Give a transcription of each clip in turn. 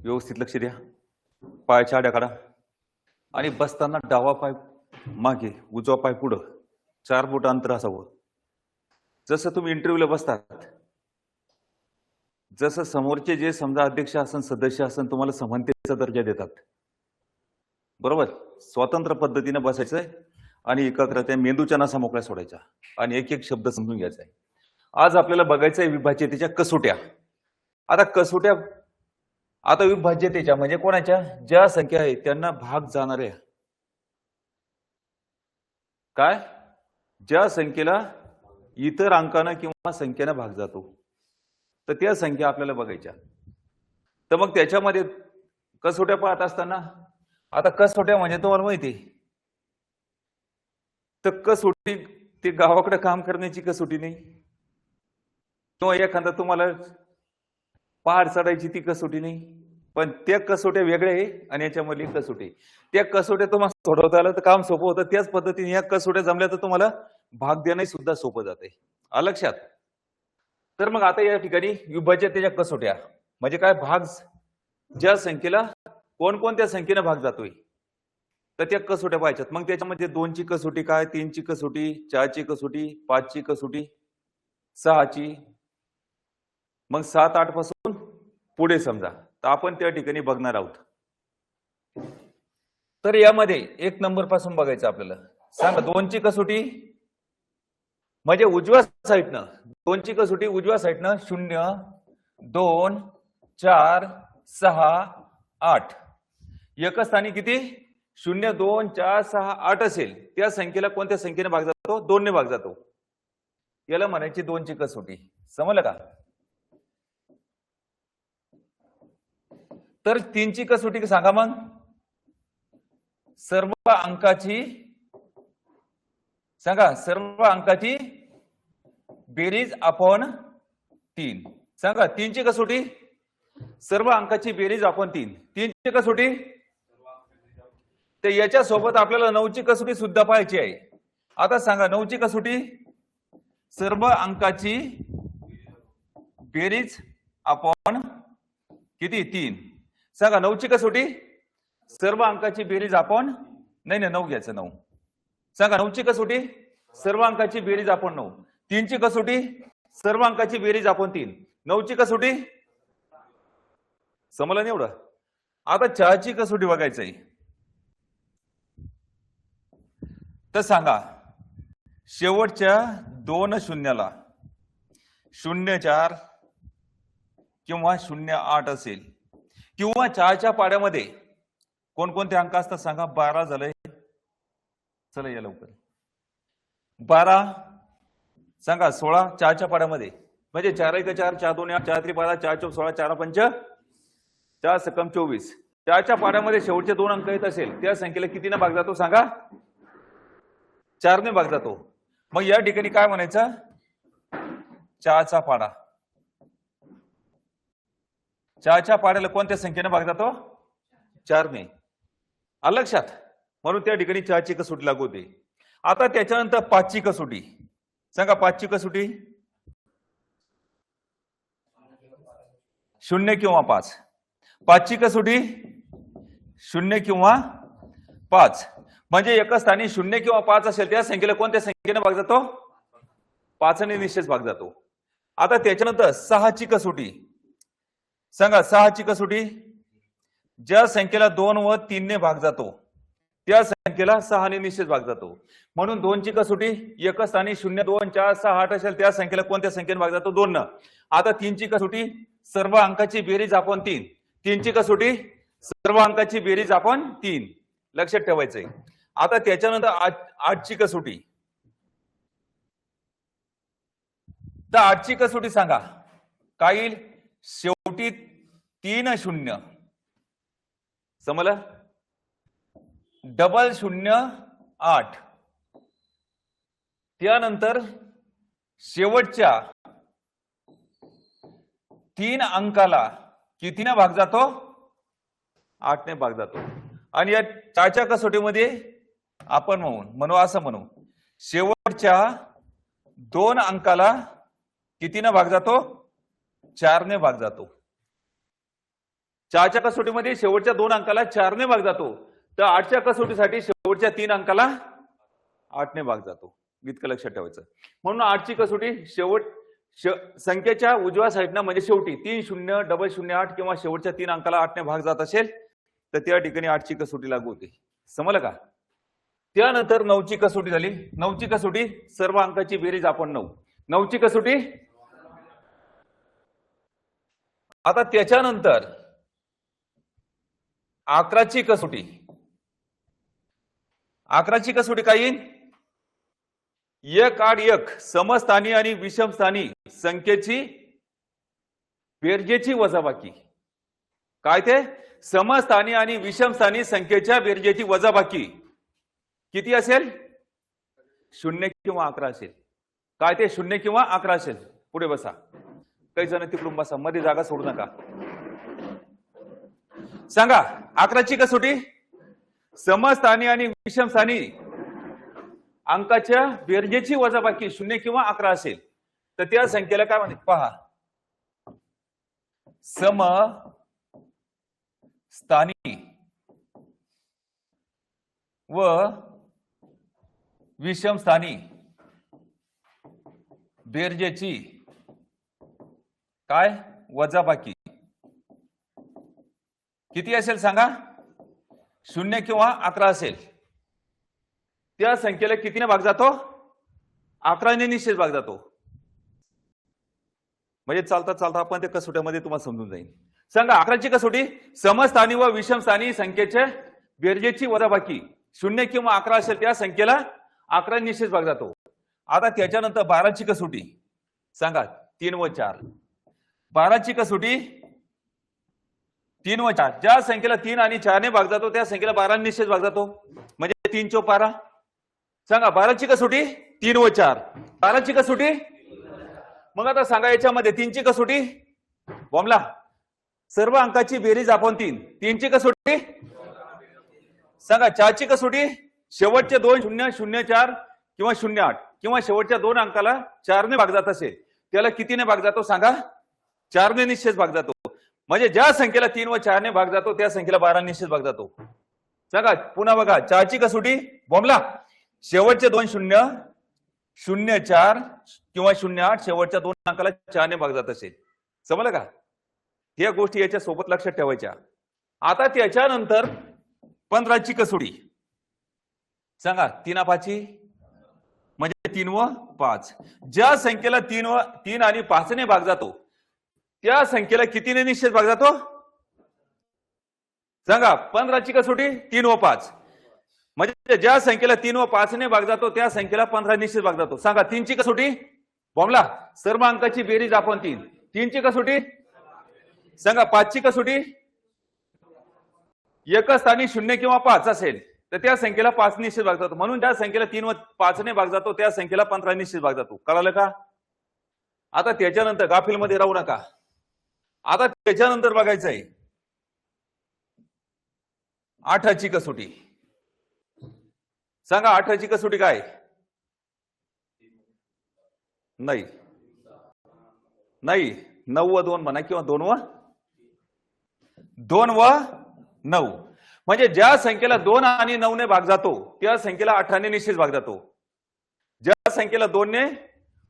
व्यवस्थित लक्ष द्या. पायाच्या आड्या काढा आणि बसताना डावा पाय मागे, उजवा पाय पुढं, 4 बोट अंतर असावं. जसं तुम्ही इंटरव्ह्यूला बसतात, जसं समोरचे जे समजा अध्यक्ष असन, सदस्य असन, तुम्हाला समानतेचा दर्जा देतात, बरोबर. स्वतंत्र पद्धतीने बसायचंय आणि एकाग्रता मेंदूच्या नसा मोकळ्या सोडायच्या आणि एक एक शब्द समजून घ्यायचा आहे. आज आपल्याला बघायचंय विभाज्यतेच्या कसोट्या. आता विभाज्यतेच्या म्हणजे कोणाच्या, ज्या संख्या आहेत त्यांना भाग जाणाऱ्या, काय, ज्या संख्येला इतर अंकानं किंवा संख्येनं भाग जातो, तर त्या संख्या आपल्याला बघायच्या. तर मग त्याच्यामध्ये कसोट्या पाहत असताना, आता कसोट्या म्हणजे तुम्हाला माहिती, तर कसोटी ते गावाकडे काम करण्याची कसोटी नाही, किंवा एखादा तुम्हाला पहाड चढायची ती कसोटी नाही, पण त्या कसोट्या वेगळ्या आहे आणि याच्यामधली कसोटी. त्या कसोट्या तुम्हाला सोडवता आलं तर काम सोपं होतं. त्याच पद्धतीने या कसोट्या जमल्या तर तुम्हाला भाग देणं सुद्धा सोपं जाते. लक्षात. तर मग आता या ठिकाणी विभाज्यतेच्या कसोट्या म्हणजे काय, भाग ज्या संख्येला कोणकोणत्या संख्येने भाग जातोय, तर त्या कसोट्या पाहिजेत. मग त्याच्यामध्ये 2 ची कसोटी काय, 3 ची कसोटी, 4 ची कसोटी, 5 ची कसोटी, 6 ची, मग 7, 8 पासून पुढे समजा, तर आपण त्या ठिकाणी बघणार आहोत. तर यामध्ये 1 नंबर पासून बघायचं आपल्याला. सांगा 2 ची कसोटी म्हणजे उजव्या साईडनं, 2 ची कसोटी उजव्या साईडनं 0, 2, 4, 6, 8. एकच स्थानी किती, 0, 2, 4, 6, 8 असेल, त्या संख्येला कोणत्या संख्येने भाग जातो, 2 ने भाग जातो. याला म्हणायची 2 ची कसोटी. समजलं का. तर 3 ची कसोटी सांगा मग. सर्व अंकाची, सांगा, सर्व अंकाची बेरीज आपण 3. सांगा 3 ची कसोटी, सर्व अंकाची बेरीज आपण 3. 3 ची कसोटी, तर याच्या सोबत आपल्याला 9 ची कसोटी सुद्धा पाहायची आहे. आता सांगा 9 ची कसोटी, सर्व अंकाची बेरीज आपण किती, 3. सांगा 9 ची कसोटी, सर्व अंकाची बेरीज आपण, नाही 9 घ्यायचं, 9. सांगा 9 ची कसोटी, सर्व अंकाची बेरीज आपण 9. 3 ची कसोटी, सर्व अंकाची बेरीज आपण 3. 9 ची कसोटी, समजलं नाही एवढं. आता 4 ची कसोटी बघायचं आहे. तर सांगा शेवटच्या 2 शून्याला 04 किंवा 08 असेल, किंवा 4च्या पाड्यामध्ये कोणकोणते अंक असतात सांगा. 12 झालंय, चला या लवकर. 12 सांगा, 16 4च्या पाड्यामध्ये म्हणजे 4 1 4, 4 2 8, 4 3 12, 4 4 16, 4 5 4 सकम 24. 4च्या पाड्यामध्ये शेवटचे 2 अंक येत असेल, त्या संख्येला कितीने भाग जातो सांगा, 4 ने भाग जातो. मग या ठिकाणी काय म्हणायचं, 4चा पाडा. 4च्या पाड्याला कोणत्या संख्येने भाग जातो, 4 ने. लक्षात. म्हणून त्या ठिकाणी 4 ची कसोटी लागू होते. आता त्याच्यानंतर 5 ची कसोटी सांगा. 5 ची कसोटी 0 किंवा 5. 5 ची कसोटी 0 किंवा 5 म्हणजे एका स्थानी 0 किंवा 5 असेल, त्या संख्येला कोणत्या संख्येने भाग जातो, 5 ने निश्चित भाग जातो. आता त्याच्यानंतर 6 ची कसोटी सांगा. 6 ची कसोटी, ज्या संख्येला 2 व 3 ने भाग जातो, त्या संख्येला 6 ने निश्चित भाग जातो. म्हणून 2 ची कसोटी एका स्थानी 0 2 4 6 8 असेल, त्या संख्येला कोणत्या संख्येने भाग जातो, 2 न. आता 3 ची कसोटी, सर्व अंकाची बेरीज आपण 3. 3 ची कसोटी, सर्व अंकाची बेरीज आपण 3. लक्षात ठेवायचंय. आता त्याच्यानंतर 8 ची कसोटी. तर 8 ची कसोटी सांगा काय येईल, शेवटी 3 0. समजलं. डबल 0 8. त्यानंतर शेवटच्या 3 अंकाला कितीने भाग जातो, 8 ने भाग जातो. आणि या 4च्या कसोटीमध्ये आपण असं म्हणू, शेवटच्या 2 अंकाला कितीने भाग जातो, 4 ने भाग जातो. 4च्या कसोटीमध्ये शेवटच्या 2 अंकाला 4ने भाग जातो, तर 8च्या कसोटीसाठी शेवटच्या 3 अंकाला 8ने भाग जातो. इतकं लक्षात ठेवायचं. म्हणून 8ची कसोटी संख्येच्या उजव्या साईडनं म्हणजे शेवटी 300008 किंवा शेवटच्या 3 अंकाला 8ने भाग जात असेल तर त्या ठिकाणी 8ची कसोटी लागू होते. समजलं का? त्यानंतर 9ची कसोटी झाली. 9ची कसोटी सर्व अंकाची बेरीज आपण 9. 9ची कसोटी. आता त्याच्यानंतर 11ची कसोटी. 11ची कसोटी काय येईल? 1 आड 1 समस्थानी आणि विषमस्थानी संख्येची बेरजेची वजाबाकी. काय ते? समस्थानी आणि विषमस्थानी संख्येच्या बेरजेची वजाबाकी किती असेल? 0 किंवा 11 असेल. काय ते? 0 किंवा 11 असेल. पुढे बसा. काही जण तिकडून बसा, मध्ये जागा सोडू नका. सांगा 11ची कसोटी समस्थानी आणि विषमस्थानी अंकाच्या बेरजेची वजाबाकी 0 किंवा 11 असेल तर त्या संख्येला काय म्हणतात पहा. समस्थानी व विषमस्थानी बेरजेची काय वजाबाकी किती असेल सांगा? 0 किंवा 11 असेल. त्या संख्येला कितीने भाग जातो? 11ने निश्चित भाग जातो. म्हणजे चालता चालता आपण त्या कसोट्यामध्ये तुम्हाला समजून जाईल. सांगा 11ची कसोटी समस्थानी व विषमस्थानी संख्येच्या बेरजेची वजाबाकी 0 किंवा 11 असेल त्या संख्येला 11 निश्चित भाग जातो. आता त्याच्यानंतर 12ची कसोटी. सांगा 3 व 4. 12ची कसोटी 3 व 4 ज्या संख्येला 3 आणि 4ने भाग जातो त्या संख्येला 12 निश्चित भाग जातो. म्हणजे 3 चौक 12. सांगा 12ची कसोटी 3 व 4. 12ची कसोटी. मग आता सांगा याच्यामध्ये 3ची कसोटी. बॉम्बला सर्व अंकाची बेरीज आपण 3. 3ची कसोटी. सांगा 4ची कसोटी शेवटचे 2 0 0 4 किंवा 0 8 किंवा शेवटच्या 2 अंकाला 4ने भाग जात असेल त्याला कितीने भाग जातो सांगा? 4ने निश्चित भाग जातो. म्हणजे ज्या संख्येला 3 व 4ने भाग जातो त्या संख्येला 12 निश्चित भाग जातो. सांगा पुन्हा बघा 4ची कसोटी. बॉम्बला शेवटचे 2 0 0 4 किंवा 0 8 शेवटच्या 2 अंकाला 4ने भाग जात असेल. समजलं का? या गोष्टी याच्या सोबत लक्षात ठेवायच्या. आता त्याच्यानंतर 15ची कसोटी. सांगा 3 5 म्हणजे 3 व 5. ज्या संख्येला 3 आणि 5ने भाग जातो त्या संख्येला कितीने निश्चित भाग जातो? सांगा 15ची कसोटी 3 व 5 म्हणजे ज्या संख्येला 3 व 5ने भाग जातो त्या संख्येला 15 निश्चित भाग जातो. सांगा 3ची कसोटी. बॉम्बला सर्व अंकाची बेरीज आपण 3. 3ची कसोटी. सांगा 5ची कसोटी. एकच स्थानी 0 किंवा 5 असेल तर त्या संख्येला 5 निश्चित भाग जातो. म्हणून ज्या संख्येला 3 व 5ने भाग जातो त्या संख्येला 15 निश्चित भाग जातो. कळालं का? आता त्याच्यानंतर गाफीलमध्ये राहू नका. आता त्याच्यानंतर बघायचं आहे 8ची कसोटी. सांगा 8ची कसोटी काय? नाही 9 व 2 म्हणा किंवा 2 व 9 म्हणजे ज्या संख्येला 2 आणि 9ने भाग जातो त्या संख्येला 18ने निश्चित भाग जातो. ज्या संख्येला 2ने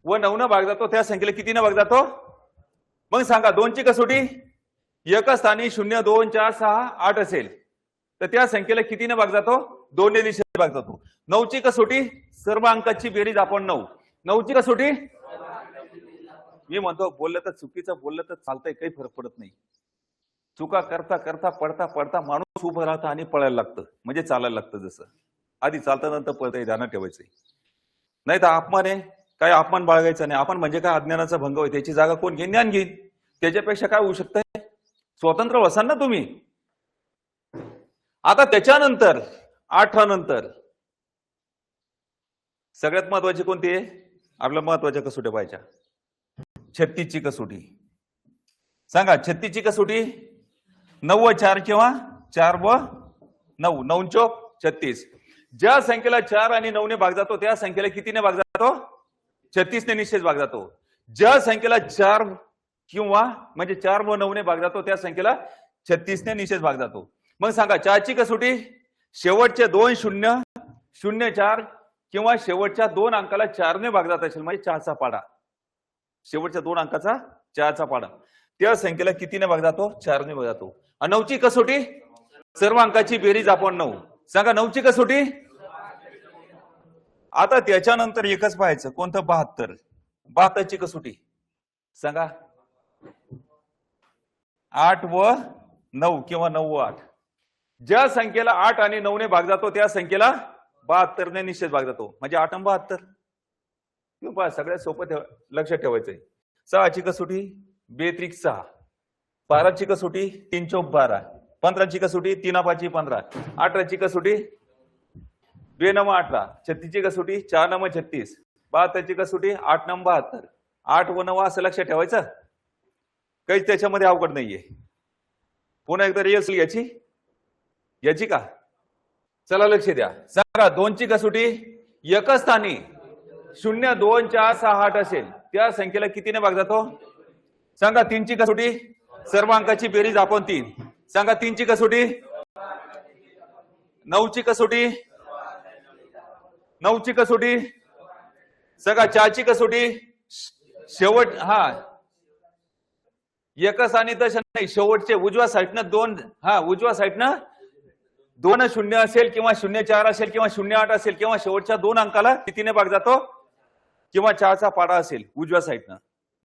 व 9ने भाग जातो त्या संख्येला कितीने भाग जातो? मग सांगा 2ची कसोटी. एकच स्थानी 0 2 4 6 8 असेल तर त्या संख्येला कितीने भाग जातो? 2ने निश्चित भाग जातो. 9ची कसोटी सर्व अंकाची बेरीज आपण 9. 9ची कसोटी. मी म्हणतो बोललं तर चुकीचं बोललं तर चालतंय, काही फरक पडत नाही. चुका करता करता पडता पडता माणूस उभं राहतं आणि पळायला लागतं म्हणजे चालायला लागतं. जसं आधी चालतं नंतर पळतंय ध्यानात ठेवायचंय. नाही तर अपमान आहे काय अपमान बाळगायचा नाही. आपण म्हणजे काय अज्ञानाचा भंग होईल त्याची जागा कोण घेईन? ज्ञान घेईन. त्याच्यापेक्षा काय होऊ शकतंय? स्वतंत्र वसाल ना तुम्ही. आता त्याच्यानंतर 8 नंतर सगळ्यात महत्वाची कोणती आहे? आपल्या महत्वाच्या कसोट्या पाहायच्या. 36ची कसोटी. सांगा 36ची कसोटी. 9 व 4 किंवा 4 व 9. 9 चौक 36. ज्या संख्येला 4 आणि 9ने भाग जातो त्या संख्येला कितीने भाग जातो? 36ने निश्चित भाग जातो. ज्या संख्येला 4 किंवा म्हणजे 4 व 9ने भाग जातो त्या संख्येला 36 ने निषेध भाग जातो. मग सांगा 4ची कसोटी शेवटचे 2 शून्य 0-4 किंवा शेवटच्या 2 अंकाला 4 ने भाग जात असेल म्हणजे 4चा पाडा. शेवटच्या 2 अंकाचा 4चा पाडा त्या संख्येला कितीने भाग जातो? 4 ने भाग जातो. 9ची कसोटी सर्व अंकाची बेरीज आपण 9. सांगा 9ची कसोटी. आता त्याच्यानंतर एकच पाहायचं कोणतं? 72. 72ची कसोटी सांगा. 8 व 9 किंवा 9 व 8 ज्या संख्येला 8 आणि 9 ने भाग जातो त्या संख्येला 72 ने निश्चित भाग जातो. म्हणजे 8 आणि 72 सगळ्यात सोपं लक्षात ठेवायचंय. 6ची कसोटी 2 6. 12ची कसोटी 3 चौक 12. 15ची कसोटी 3 5 15. 18ची कसोटी 2 9 18. 36ची कसोटी 4 9 36. 72ची कसोटी 8 9 72. 8 व 9 असं लक्षात ठेवायचं. काहीच त्याच्यामध्ये अवघड नाहीये. पुन्हा एकदा रिअल याची का? चला लक्ष द्या. सांगा 2ची कसोटी एकच स्थानी 0 2 4 6 8 असेल त्या संख्येला कितीने भाग जातो? सांगा. 3ची कसोटी सर्व अंकाची बेरीज आपण 3. सांगा 3ची कसोटी. 9ची कसोटी 9ची कसोटी सांगा. 4ची कसोटी शेवट एकच आणि तसं नाही शेवटचे उजव्या साईडनं 2 उजव्या साईडनं 2 0 असेल किंवा 0 4 असेल किंवा 0 8 असेल किंवा शेवटच्या 2 अंकाला कितीने भाग जातो किंवा 4चा पाडा असेल उजव्या साईडनं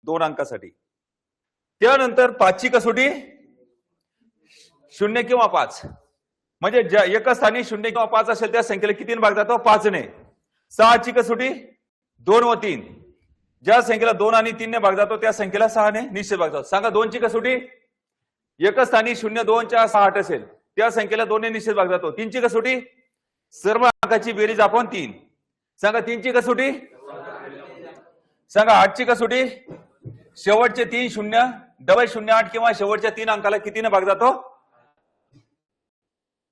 2 अंकासाठी. त्यानंतर 5ची कसोटी 0 किंवा 5 म्हणजे एकच स्थानी 0 किंवा 5 असेल त्या संख्येला कितीने भाग जातो? 5 ने. 6ची कसोटी 2 व 3 ज्या संख्येला 2 आणि 3 ने भाग जातो त्या संख्येला 6 ने निश्चित भाग जातो. सांगा. 2ची कसोटी एकच स्थानी 0 2 4 6 8 असेल त्या संख्येला 2 ने निश्चित भाग जातो. 3ची कसोटी सर्व अंकाची बेरीज आपण 3. सांगा. 3ची कसोटी. सांगा. 8ची कसोटी शेवटचे 3 0 डबल 0 8 किंवा शेवटच्या 3 अंकाला कितीने भाग जातो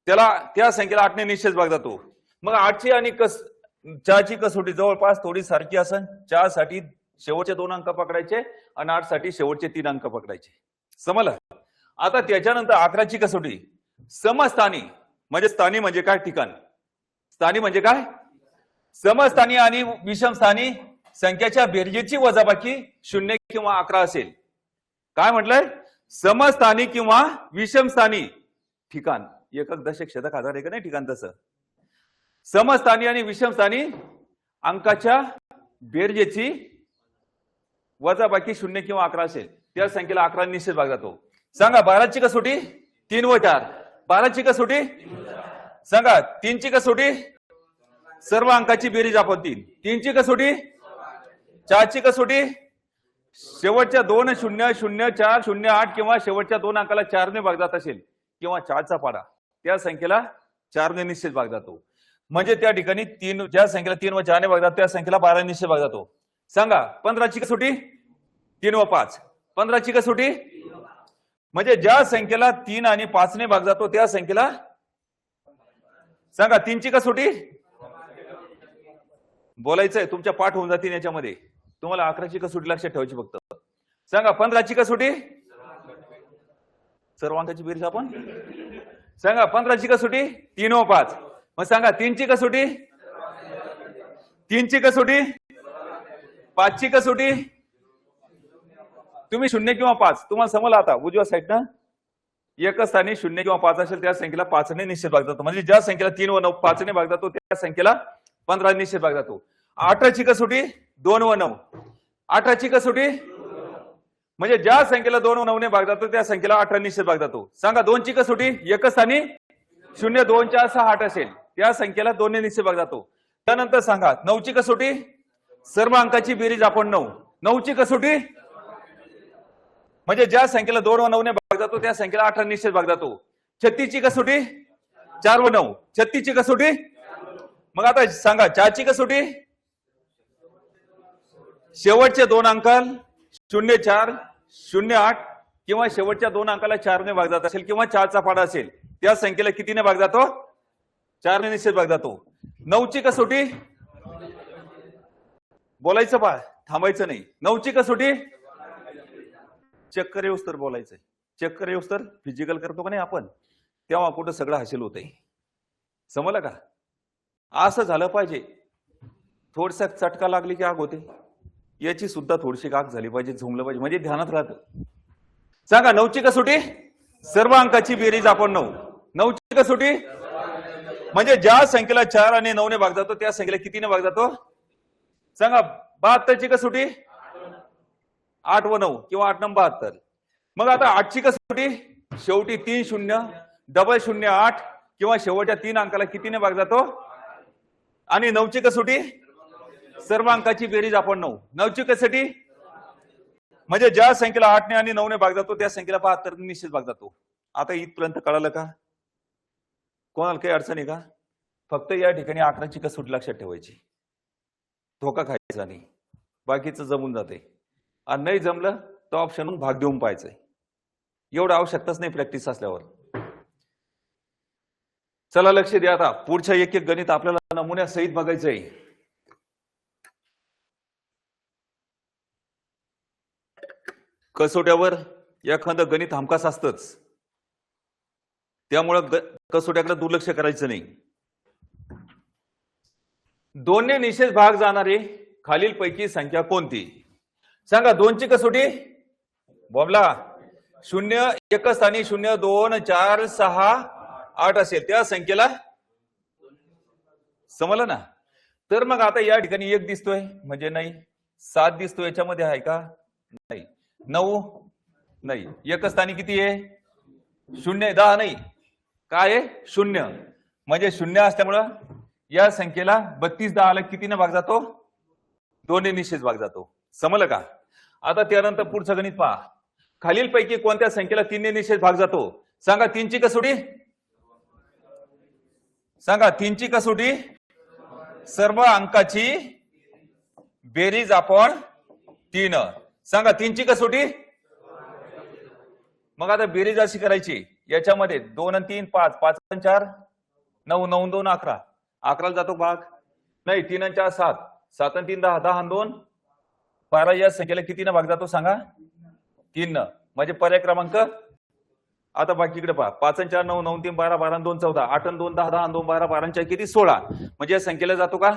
त्याला त्या संख्येला 8 ने निश्चित भाग जातो. मग 8ची आणि 4ची कसोटी जवळपास थोडी सारखी असेल. 4 साठी शेवटचे 2 अंक पकडायचे आणि 8 साठी शेवटचे 3 अंक पकडायचे. समजलं. आता त्याच्यानंतर 11ची कसोटी समस्थानी म्हणजे स्थानी म्हणजे काय? ठिकाण. स्थानी म्हणजे काय? समस्थानी आणि विषमस्थानी संख्याच्या बेरजेची वजाबाकी 0 किंवा 11 असेल. काय म्हटलंय? समस्थानी किंवा विषमस्थानी ठिकाण. एकक दशक शतक हजार एक नाही ठिकाण तसं. समस्थानी आणि विषमस्थानी अंकाच्या बेरजेची वजाबाकी 0 किंवा 11 असेल त्या संख्येला 11 ने निश्चित भाग जातो. सांगा. 12ची कसोटी 3 व 4. 12ची कसोटी सांगा. 3ची कसोटी सर्व अंकाची बेरीज आपण 3. 3ची कसोटी. 4ची कसोटी शेवटच्या 2 0 0 4 0 8 किंवा शेवटच्या 2 अंकाला 4 ने भाग जात असेल किंवा 4चा पाडा त्या संख्येला 4 ने निश्चित भाग जातो. म्हणजे त्या ठिकाणी 3 ज्या संख्येला 3 व 4 ने भाग जातो त्या संख्येला 12 ने निश्चित भाग जातो. सांगा. 15ची कसोटी 3 व 5. 15ची कसोटी म्हणजे ज्या संख्येला 3 आणि 5 ने भाग जातो त्या संख्येला सांगा. 3ची कसोटी बोलायचंय तुमच्या पाठ होऊन जातील याच्यामध्ये. तुम्हाला 11ची कसोटी लक्षात ठेवायची फक्त. सांगा. 15ची कसोटी सर्व अंकाची बेरीज आपण सांगा. 15ची कसोटी 3 व 5. मग सांगा. 3ची कसोटी. 3ची कसोटी 5ची कसोटी तुम्ही 0 किंवा 5 तुम्हाला समजलं. आता उजव्या साईडनं एकच स्थानी 0 किंवा 5 असेल त्या संख्येला 5 ने निश्चित भाग जातो. म्हणजे ज्या संख्येला 3 व 9 5 ने भाग जातो त्या संख्येला 15 निश्चित भाग जातो. 18ची कसोटी 2 व 9. 18ची कसोटी म्हणजे ज्या संख्येला 2 व 9 ने भाग जातो त्या संख्येला 18 निश्चित भाग जातो. सांगा. 2ची कसोटी एकच स्थानी 0 2 4 6 8 असेल त्या संख्येला 2 ने निश्चित भाग जातो. त्यानंतर सांगा. 9ची कसोटी सर्व अंकाची बेरीज आपण 9. 9ची कसोटी म्हणजे ज्या संख्येला 2 व 9 ने भाग जातो त्या संख्येला 18 निश्चित भाग जातो. 36ची कसोटी 4 व 9. 36ची कसोटी मग आता सांगा. 4ची कसोटी शेवटचे 2 अंकाल 0 4 0 8 किंवा शेवटच्या 2 अंकाला 4 ने भाग जात असेल किंवा 4चा पाडा असेल त्या संख्येला कितीने भाग जातो? 4 ने निश्चित भाग जातो. 9ची कसोटी बोलायचं पहा थांबायचं नाही. 9ची कसोटी चक्कर येऊस तर बोलायचंय. चक्कर येऊस तर फिजिकल करतो का नाही आपण, तेव्हा कुठं सगळं हासिल होतंय. समजलं का? असं झालं पाहिजे. थोडसा चटका लागली की आग होते, याची सुद्धा थोडीशी आग झाली पाहिजे, झुमलं पाहिजे, म्हणजे ध्यानात राहतं. सांगा 9ची कसोटी, सर्व अंकाची बेरीज आपण 9. 9ची कसोटी म्हणजे ज्या संख्येला 4 आणि 9 ने भाग जातो त्या संख्येला कितीने भाग जातो? सांगा 72ची कसोटी, 8 व 9 किंवा 8 9 72. मग आता 8ची कसोटी शेवटी 3 0 डबल 0 8 किंवा शेवटच्या 3 अंकाला कितीने भाग जातो? आणि 9ची कसोटी सर्व अंकाची बेरीज आपण 9. 9ची कसोटी म्हणजे ज्या संख्येला 8 ने आणि 9 ने भाग जातो त्या संख्येला 72 ने निश्चित भाग जातो. आता इथपर्यंत कळालं का? कोणाला काही अडचण आहे का? फक्त या ठिकाणी 11ची कसोटी लक्षात ठेवायची, धोका खायचा नाही, बाकीचं जमून जाते. आणि नाही जमलं तर ऑप्शन भाग देऊन पाहायचंय, एवढं आवश्यकताच नाही प्रॅक्टिस असल्यावर. चला लक्ष द्या. आता पुढच्या एक एक गणित आपल्याला नमुन्यासहित बघायचंय. कसोट्यावर एखादं गणित हमखास असतंच, त्यामुळं कसोट्याकडे दुर्लक्ष करायचं नाही. 2 ने निशेष भाग जाणारी खालील पैकी संख्या कोणती? सांगा 2ची कसोटी बॉबला 0 एक स्थानी 0 2 4 6 8 असेल त्या संख्येला, समजलं ना? तर मग आता या ठिकाणी 1 दिसतोय म्हणजे नाही, 7 दिसतोय याच्यामध्ये आहे का? नाही. 9 नाही. एक स्थानी किती आहे? 0 10 नाही, काय आहे? 0 म्हणजे 0 असल्यामुळं या संख्येला 32 10 ला कितीने भाग जातो? 2 ने निश्चित भाग जातो. समजलं का? आता त्यानंतर पुढचं गणित पहा. खालील पैकी कोणत्या संख्येला 3 ने निश्चित भाग जातो? सांगा 3ची कसोटी, सांगा 3ची कसोटी सर्व अंकाची बेरीज आपण 3. सांगा 3ची कसोटी. मग आता बेरीज अशी करायची, याच्यामध्ये 2 आणि 3 5 5 आणि 4 9 9 2 11 11ला जातो भाग नाही. 3 आणि 4 7 7 आणि 3 10 10 आणि 2 12 या संख्येला कितीने भाग जातो? सांगा 3 म्हणजे पर्याय क्रमांक. आता बाकीकडे पहा. 5 आणि 4 9 9 3 12 12 आणि 2 14 8 आणि 2 10 10 आणि 2 12 12 आणि 4 किती? 16 म्हणजे या संख्येला जातो का?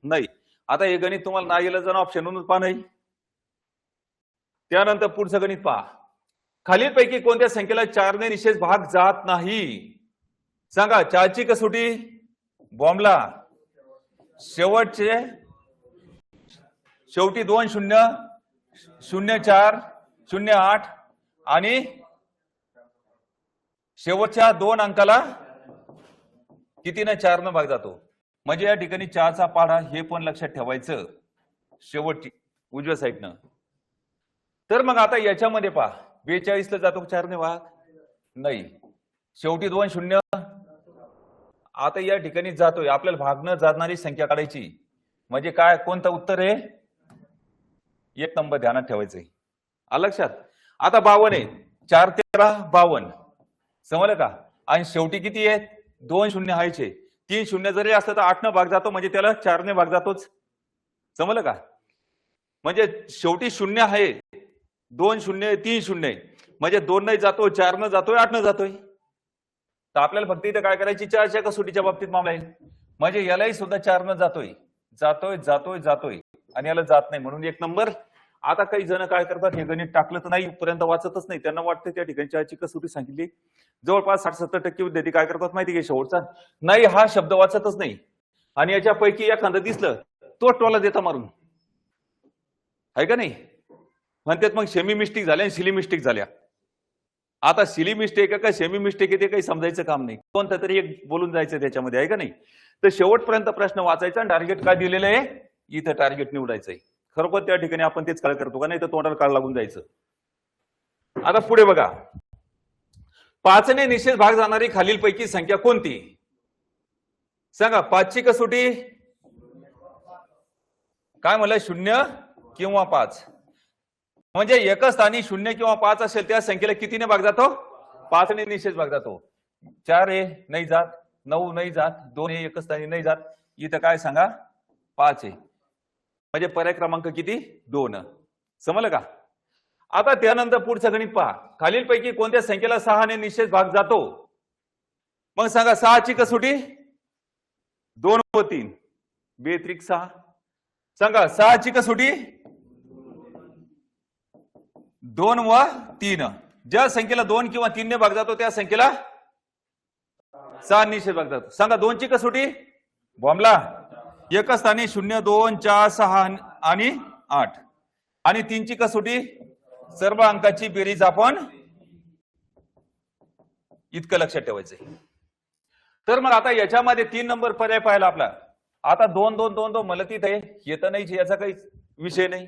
नाही. आता हे गणित तुम्हाला नाही गेलं जण ऑप्शन पहा नाही. त्यानंतर पुढचं गणित पहा. खालील पैकी कोणत्या संख्येला 4 ने निशेष भाग जात नाही? सांगा 4ची कसोटी बॉम्बला शेवटी 2 0 0 4 0 8 आणि शेवटच्या 2 अंकाला कितीने 4 न भाग जातो. म्हणजे या ठिकाणी 4चा पाढा हे पण लक्षात ठेवायचं शेवटची उजव्या साईडनं. तर मग आता याच्यामध्ये पहा 42 ला जातो 4 ने भाग नाही. शेवटी 2 0 आता या ठिकाणी जातोय. आपल्याला भागणं जाणारी संख्या काढायची म्हणजे काय? कोणतं उत्तर आहे? 1 नंबर ध्यानात ठेवायचंय. आलं लक्षात? आता 52 आहे. 4 13 52 समजलं का? आणि शेवटी किती आहे? 2 0 हायचे. 3 0 जरी असलं तर 8 न भाग जातो म्हणजे त्याला 4 ने भाग जातोच. समजलं का? म्हणजे शेवटी 0 आहे, 2 0 3 0 म्हणजे 2 न जातो 4 न जातोय 8 न जातोय. तर आपल्याला फक्त इथं काय करायची? 4च्या कसोटीच्या बाबतीत मामला आहे. म्हणजे यालाही सुद्धा 4 न जातोय जातोय जातोय जातोय आणि याला जात नाही म्हणून 1 नंबर. आता काही जण काय करतात, हे गणित टाकलं तर नाही पर्यंत वाचतच नाही. त्यांना वाटतं त्या ठिकाणी 4ची कसोटी सांगितली. जवळपास 60-70% विद्यार्थी काय करतात माहिती आहे? शेवटचा नाही हा शब्द वाचतच नाही आणि याच्यापैकी एखादं दिसलं तो टोला देता मारून, आहे का नाही? म्हणतात मग सेमी मिस्टेक झाल्या आणि सिली मिस्टेक झाल्या. आता सिली मिस्टेक आहे का सेमी मिस्टेक आहे ते काही समजायचं काम नाही, कोणतं तरी एक बोलून जायचं त्याच्यामध्ये, आहे का नाही? तर शेवटपर्यंत प्रश्न वाचायचा आणि टार्गेट काय दिलेलं आहे इथं टार्गेट निवडायचंय. खरोखर त्या ठिकाणी आपण तेच काय करतो का नाही तर तोंडाला काळ लागून जायचं. आता पुढे बघा. 5 ने निशेष भाग जाणारी खालीलपैकी संख्या कोणती? सांगा 5ची कसोटी काय म्हणलं? 0 किंवा 5 म्हणजे एका स्थानी 0 किंवा 5 असेल त्या संख्येला कितीने भाग जातो? 5 ने निशेष भाग जातो. 4 आहे नाही जात, 9 नाही जात, 2 हे एकच स्थानी नाही जात. इथं काय सांगा? 5 आहे म्हणजे पर्याय क्रमांक किती? 2. समजलं का? आता त्यानंतर पुढचं गणित पहा. खालीलपैकी कोणत्या संख्येला 6 ने निश्चित भाग जातो? मग सांगा 6 ची कसोटी 2 व 3 बेत्रिक 6. सांगा 6 ची कसोटी 2 व 3. ज्या संख्येला 2 किंवा 3 ने भाग जातो त्या संख्येला 6 निश्चित भाग जातो. सांगा 2 ची कसोटी बॉम्बला एकच स्थानी 0 2 4 6 आणि 8 आणि 3 ची कसोटी सर्व अंकाची बेरीज आपण इतकं लक्षात ठेवायचंय. तर मग आता याच्यामध्ये 3 नंबर पर्याय पाहिला आपला. आता 2 2 2 2 मलतीत आहे येत नाही याचा काही विषय नाही.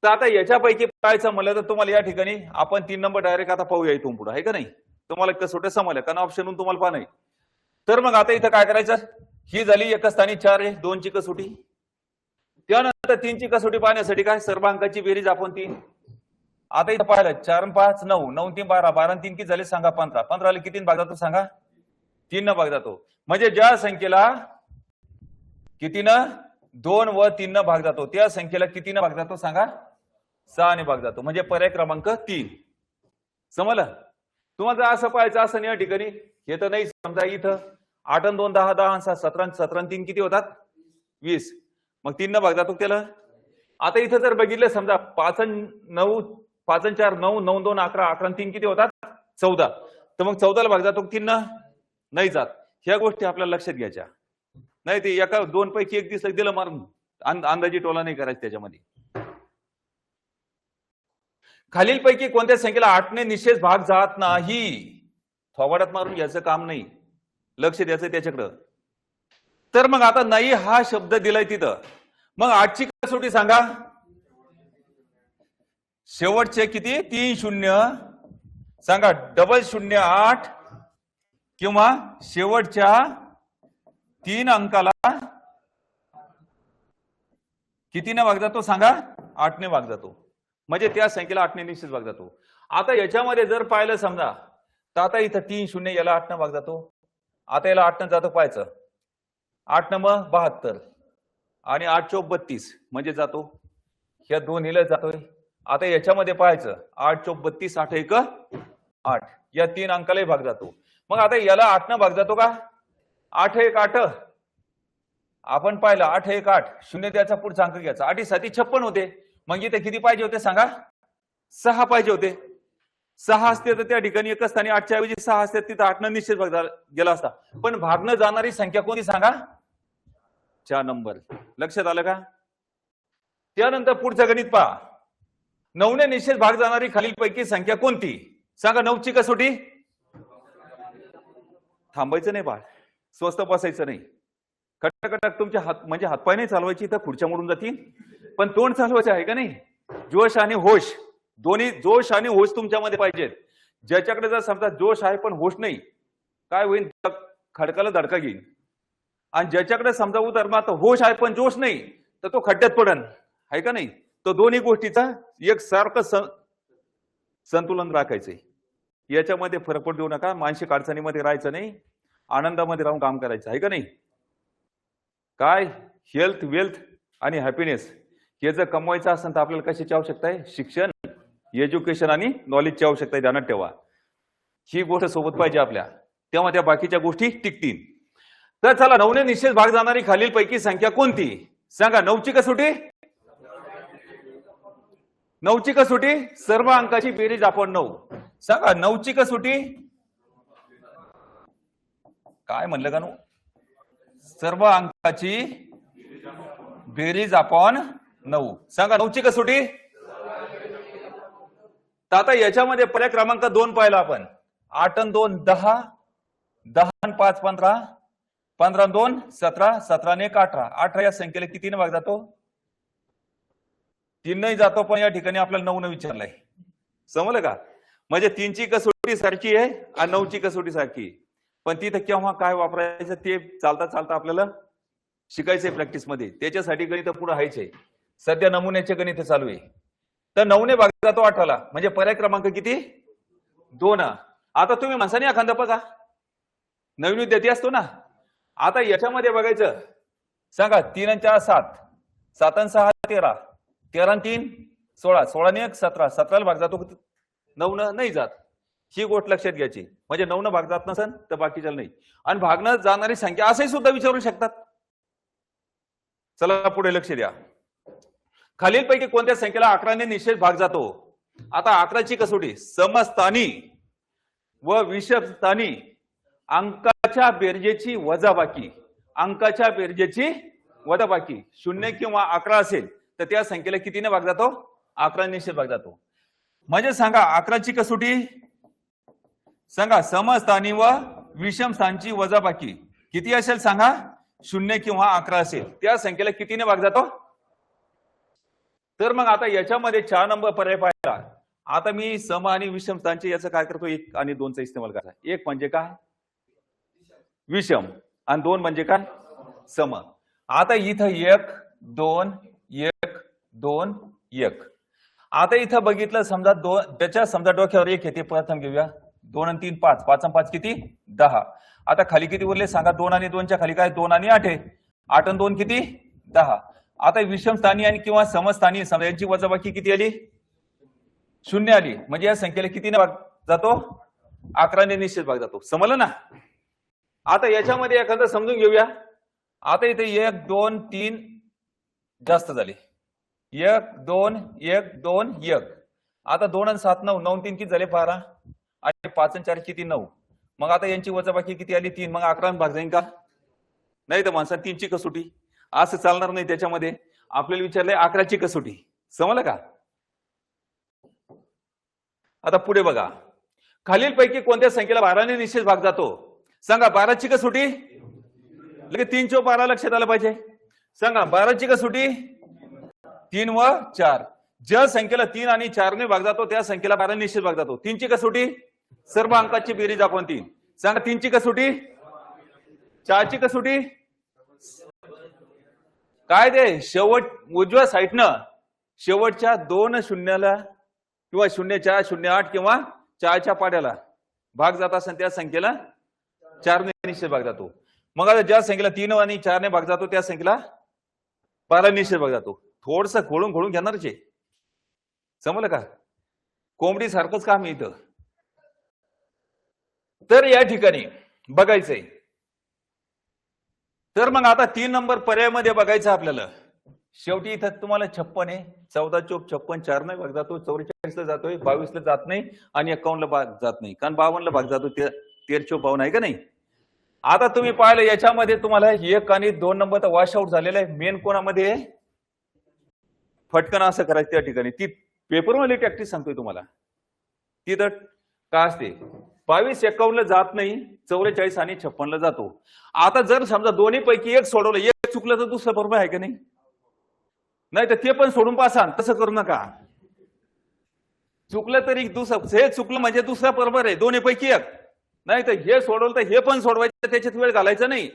तर आता याच्यापैकी पाहायचं म्हणलं तर तुम्हाला या ठिकाणी आपण 3 नंबर डायरेक्ट आता पाहूया इथून पुढे आहे का नाही. तुम्हाला कसोट्या समजल्या कारण ऑप्शन तुम्हाला पहा नाही. तर मग आता इथं काय करायचं ही झाली एका स्थानी 4 आहे 2 ची कसोटी. त्यानंतर 3 ची कसोटी पाहण्यासाठी काय सर्व अंकाची बेरीज आपण 3. आता इथं पाहिलं 4 5 9 9 3 12 12 3 किती झाले सांगा 15 15 ला किती भाग जातो सांगा 3 न भाग जातो. म्हणजे ज्या संख्येला कितीनं 2 व 3 न भाग जातो त्या संख्येला कितीनं भाग जातो सांगा 6 ने भाग जातो. म्हणजे पर्याय क्रमांक 3. समजलं. तुम्हाला असं पाहायचं असं नाही या ठिकाणी हे तर नाही. समजा इथं 8 आणि 2 10 10 17 17 आणि 3 किती होतात 20. मग 3 न भाग जातो त्याला. आता इथं जर बघितलं समजा 5 आणि 9 5 आणि 4 9 9 2 11 11 आणि 3 किती होतात 14. तर मग 14 ला भाग जातो 3 न नाही जात. ह्या गोष्टी आपल्याला लक्षात घ्यायच्या नाही. ते एका 2 पैकी एक दिसलं दिलं मारून अंदाजी टोला नाही करायचा त्याच्यामध्ये. खालीलपैकी कोणत्या संख्येला 8 ने निश्चित भाग जात नाही? थोबाडात मारून घ्यायचं काम नाही लक्ष द्यायचं त्याच्याकडं. तर मग आता नाही हा शब्द दिलाय तिथं. मग 8 ची कसोटी सांगा. शेवटचे किती 3 0 सांगा डबल 0 8 किंवा शेवटच्या 3 अंकाला कितीने भाग जातो सांगा 8 ने भाग जातो. म्हणजे त्या संख्येला 8 ने निश्चित भाग जातो. आता याच्यामध्ये जर पाहिलं समजा तर आता इथं 3 0 याला 8 ने भाग जातो. आता याला 8 ने जातो पाहायचं 8 न मग 72 आणि 8 चौक 32 म्हणजे जातो. ह्या दोन्हीला जातोय. आता याच्यामध्ये पाहायचं 8 चौक 32 8 1 8 या 3 अंकालाही भाग जातो. मग आता याला 8 न भाग जातो का 8 1 8 आपण पाहिलं 8 1 8 0 त्याचा पुढचा अंक घ्यायचा 8 7 56 होते. मग इथे किती पाहिजे होते सांगा 6 पाहिजे होते. 6 असते तर त्या ठिकाणी एकच स्थानी 8च्या ऐवजी 6 असते तिथं 8 न निश्चित भाग गेला असता. पण भागणं जाणारी संख्या कोणती सांगा 4 नंबर. लक्षात आलं का. त्यानंतर पुढचं गणित पहा. 9 ने निश्चित भाग जाणारी खालीलपैकी संख्या कोणती सांगा. 9 ची कसोटी थांबायचं नाही बाळ स्वस्त बसायचं नाही. खटखट तुमचे हात म्हणजे हातपाय नाही चालवायची तर खुर्च्या मोडून जातील पण तोंड चालवायचं आहे का नाही. जोश आणि होश दोन्ही जोश आणि होश तुमच्यामध्ये पाहिजेत. ज्याच्याकडे जर समजा जोश आहे पण होश नाही काय होईल खडकाला धडका घेईल. आणि ज्याच्याकडे समजा उदाहरणार्थ होश आहे पण जोश नाही तर तो खड्ड्यात पडन आहे का नाही. तो दोन्ही गोष्टीचा एक सारखं संतुलन राखायचंय. याच्यामध्ये फरक पडू देऊ नका. मानसिक अडचणीमध्ये राहायचं नाही आनंदामध्ये राहून काम करायचं आहे का नाही. काय हेल्थ वेल्थ आणि हॅपीनेस हे जर कमवायचं असेल तर आपल्याला कशाची आवश्यकता आहे शिक्षण एज्युकेशन आणि नॉलेजची आवश्यकता आहे. ध्यानात ठेवा ही गोष्ट सोबत पाहिजे आपल्या तेव्हा त्या बाकीच्या गोष्टी टिकतील. तर चला 9 ने निश्चित भाग जाणारी खालीलपैकी संख्या कोणती सांगा. 9 ची कसोटी 9 ची कसोटी सर्व अंकाची बेरीज आपण 9 सांगा. 9 ची कसोटी काय म्हणलं का सर्व अंकाची बेरीज आपण 9 सांगा. 9 ची कसोटी. तर आता याच्यामध्ये पर्याय क्रमांक 2 पाहिला आपण 8 आणि 2 10 10 आणि 5 15 15 आणि 2 17 17 आणि 1 18 18 या संख्येला कितीने भाग जातो 3 नाही जातो. पण या ठिकाणी आपल्याला 9 न विचारलंय. समजलं का. म्हणजे 3 ची कसोटी सारखी आहे आणि 9 ची कसोटी सारखी. पण तिथं केव्हा काय वापरायचं ते चालता चालता आपल्याला शिकायचंय प्रॅक्टिस मध्ये. त्याच्यासाठी गणित पुढे व्हायचंय. सध्या नमुन्याचे गणित चालू आहे. तर 9 ने भाग जातो 18 ला म्हणजे पर्याय क्रमांक किती 2. आता तुम्ही माणसाने एखादा बघा नवीन विद्यार्थी असतो ना. आता याच्यामध्ये बघायचं सांगा 3 आणि 4 7 7 आणि 6 13 13 आणि 3 16, 16 ने 1 17, 17 भाग जातो 9 न नाही जात. ही गोष्ट लक्षात घ्यायची. म्हणजे 9 न भाग जात नसेल तर बाकीच्याला नाही. आणि भागणं जाणारी संख्या असे सुद्धा विचारू शकतात. चला पुढे लक्ष द्या. खालीलपैकी कोणत्या संख्येला 11 ने निषेध भाग जातो? आता 11ची कसोटी समस्थानी व विषमस्थानी अंकाच्या बेरजेची वजाबाकी, अंकाच्या बेरजेची वजाबाकी 0 किंवा 11 असेल तर त्या संख्येला कितीने भाग जातो? 11 निषेध भाग जातो. म्हणजे सांगा 11ची कसोटी सांगा समस्थानी व विषमस्थानची वजाबाकी किती असेल सांगा? 0 किंवा 11 असेल त्या संख्येला कितीने भाग जातो? तर मग आता याच्यामध्ये 4 नंबर पर्याय पाहिला. आता मी सम आणि विषम स्थानचे याचं काय करतो? 1 आणि 2 चा इस्तेमाल करा. 1 म्हणजे काय? विषम आणि 2 म्हणजे काय? सम. आता इथं 1 2 1 2 1. आता इथं बघितलं समजा 2 त्याच्या समजा डोक्यावर 1 येते. प्रथम घेऊया 2 आणि 3 5, 5 आणि 5 किती? 10. आता खाली किती उरले सांगा? 2 आणि 2 च्या खाली काय? 2 आणि 8 आहे. 8 आणि 2 किती? 10. आता विषम स्थानी आणि किंवा समस्थानी समजा यांची वजाबाकी किती आली? 0 आली. म्हणजे या संख्येला कितीने भाग जातो? 11 ने निश्चित भाग जातो. समजलं ना? आता याच्यामध्ये एखादं समजून घेऊया. आता इथे 1 2 3 जास्त झाले. 1 2 1 2 1. आता 2 आणि 7 9, 9 आणि 3 किती झाले? 12 आणि 5 आणि 4 किती? 9. मग आता यांची वजाबाकी किती आली? 3. मग 11 भाग जाईल का? नाही तर माणसा 3ची कसोटी असं चालणार नाही. त्याच्यामध्ये आपल्याला विचारलंय 11ची कसोटी. समजलं का? आता पुढे बघा. खालीलपैकी कोणत्या संख्येला 12 ने निषेध भाग जातो? सांगा 12ची कसोटी. लगेच 3 चौक 12 लक्षात आलं पाहिजे. सांगा 12ची कसोटी 3 व 4. ज्या संख्येला 3 आणि 4 ने भाग जातो त्या संख्येला 12 निषेध भाग जातो. 3ची कसोटी सर्व अंकाची बेरीज आपण 3. सांगा 3ची कसोटी. 4ची कसोटी काय? ते शेवट उजव्या साईडनं शेवटच्या 2 शून्याला किंवा 0 4 0 8 किंवा 4च्या पाड्याला भाग जात असेल त्या संख्येला 4 ने निषेध भाग जातो. मग आता ज्या संख्येला 3 आणि 4 ने भाग जातो त्या संख्येला 12 निषेध भाग जातो. थोडस खोडून खोडून घेणारच आहे. समजलं का? कोंबडी सारखंच काम इथं. तर या ठिकाणी बघायचंय. तर मग आता 3 नंबर पर्यायामध्ये बघायचं आपल्याला. शेवटी इथं तुम्हाला 56 आहे. 14 चौक 56, 4 ने भाग जातो. 44 ला जातोय, 22 ला जात नाही आणि 51 ला भाग जात नाही. कारण 52 ला भाग जातो. 13 चौक 52 आहे का नाही? आता तुम्ही पाहिलं याच्यामध्ये तुम्हाला 1 आणि 2 नंबर तर वॉश आउट झालेला आहे. मेन कोणामध्ये फटकन असं करायचं त्या ठिकाणी. ती पेपरवाली टॅक्टिस सांगतोय तुम्हाला. ती तर काय असते? 22 51 ला जात नाही, 44 आणि 56 ला जातो. आता जर समजा दोन्ही पैकी एक सोडवलं, एक चुकलं तर दुसरं बरोबर आहे का नाही? नाही तर ते पण सोडून पासा. तसं करू नका. चुकलं तरी दुसरं, हे चुकलं म्हणजे दुसरं बरोबर आहे. दोन्ही पैकी एक. नाही तर हे सोडवलं तर हे पण सोडवायचं. त्याच्यात वेळ घालायचा नाही.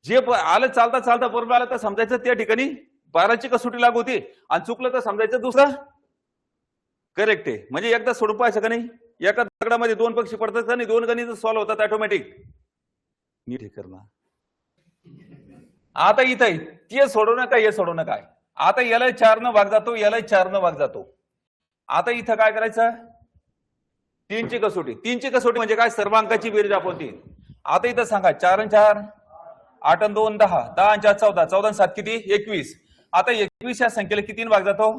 जे आलं चालता चालता बरोबर आलं तर समजायचं त्या ठिकाणी 12ची कसोटी लागू होती आणि चुकलं तर समजायचं दुसरं करेक्ट आहे. म्हणजे एकदा सोडून पाहायचं का नाही? एका दगडामध्ये 2 पक्षी पडतात का नाही? 2 गणित सॉल्व्ह होतात ऑटोमॅटिक. नीट हे करणं. आता इथं ते सोडवू नका, हे सोडवू नका. आता याला 4 न भाग जातो, याला 4 न भाग जातो. आता इथं काय करायचं? 3ची कसोटी. 3ची कसोटी म्हणजे काय? सर्व अंकाची बेरीज आपण 3. आता इथं सांगा 4 आणि 4 8 आणि 2 10, 10 आणि 4 14, 14 आणि 7 किती? 21. आता 21 या संख्येला किती भाग जातो?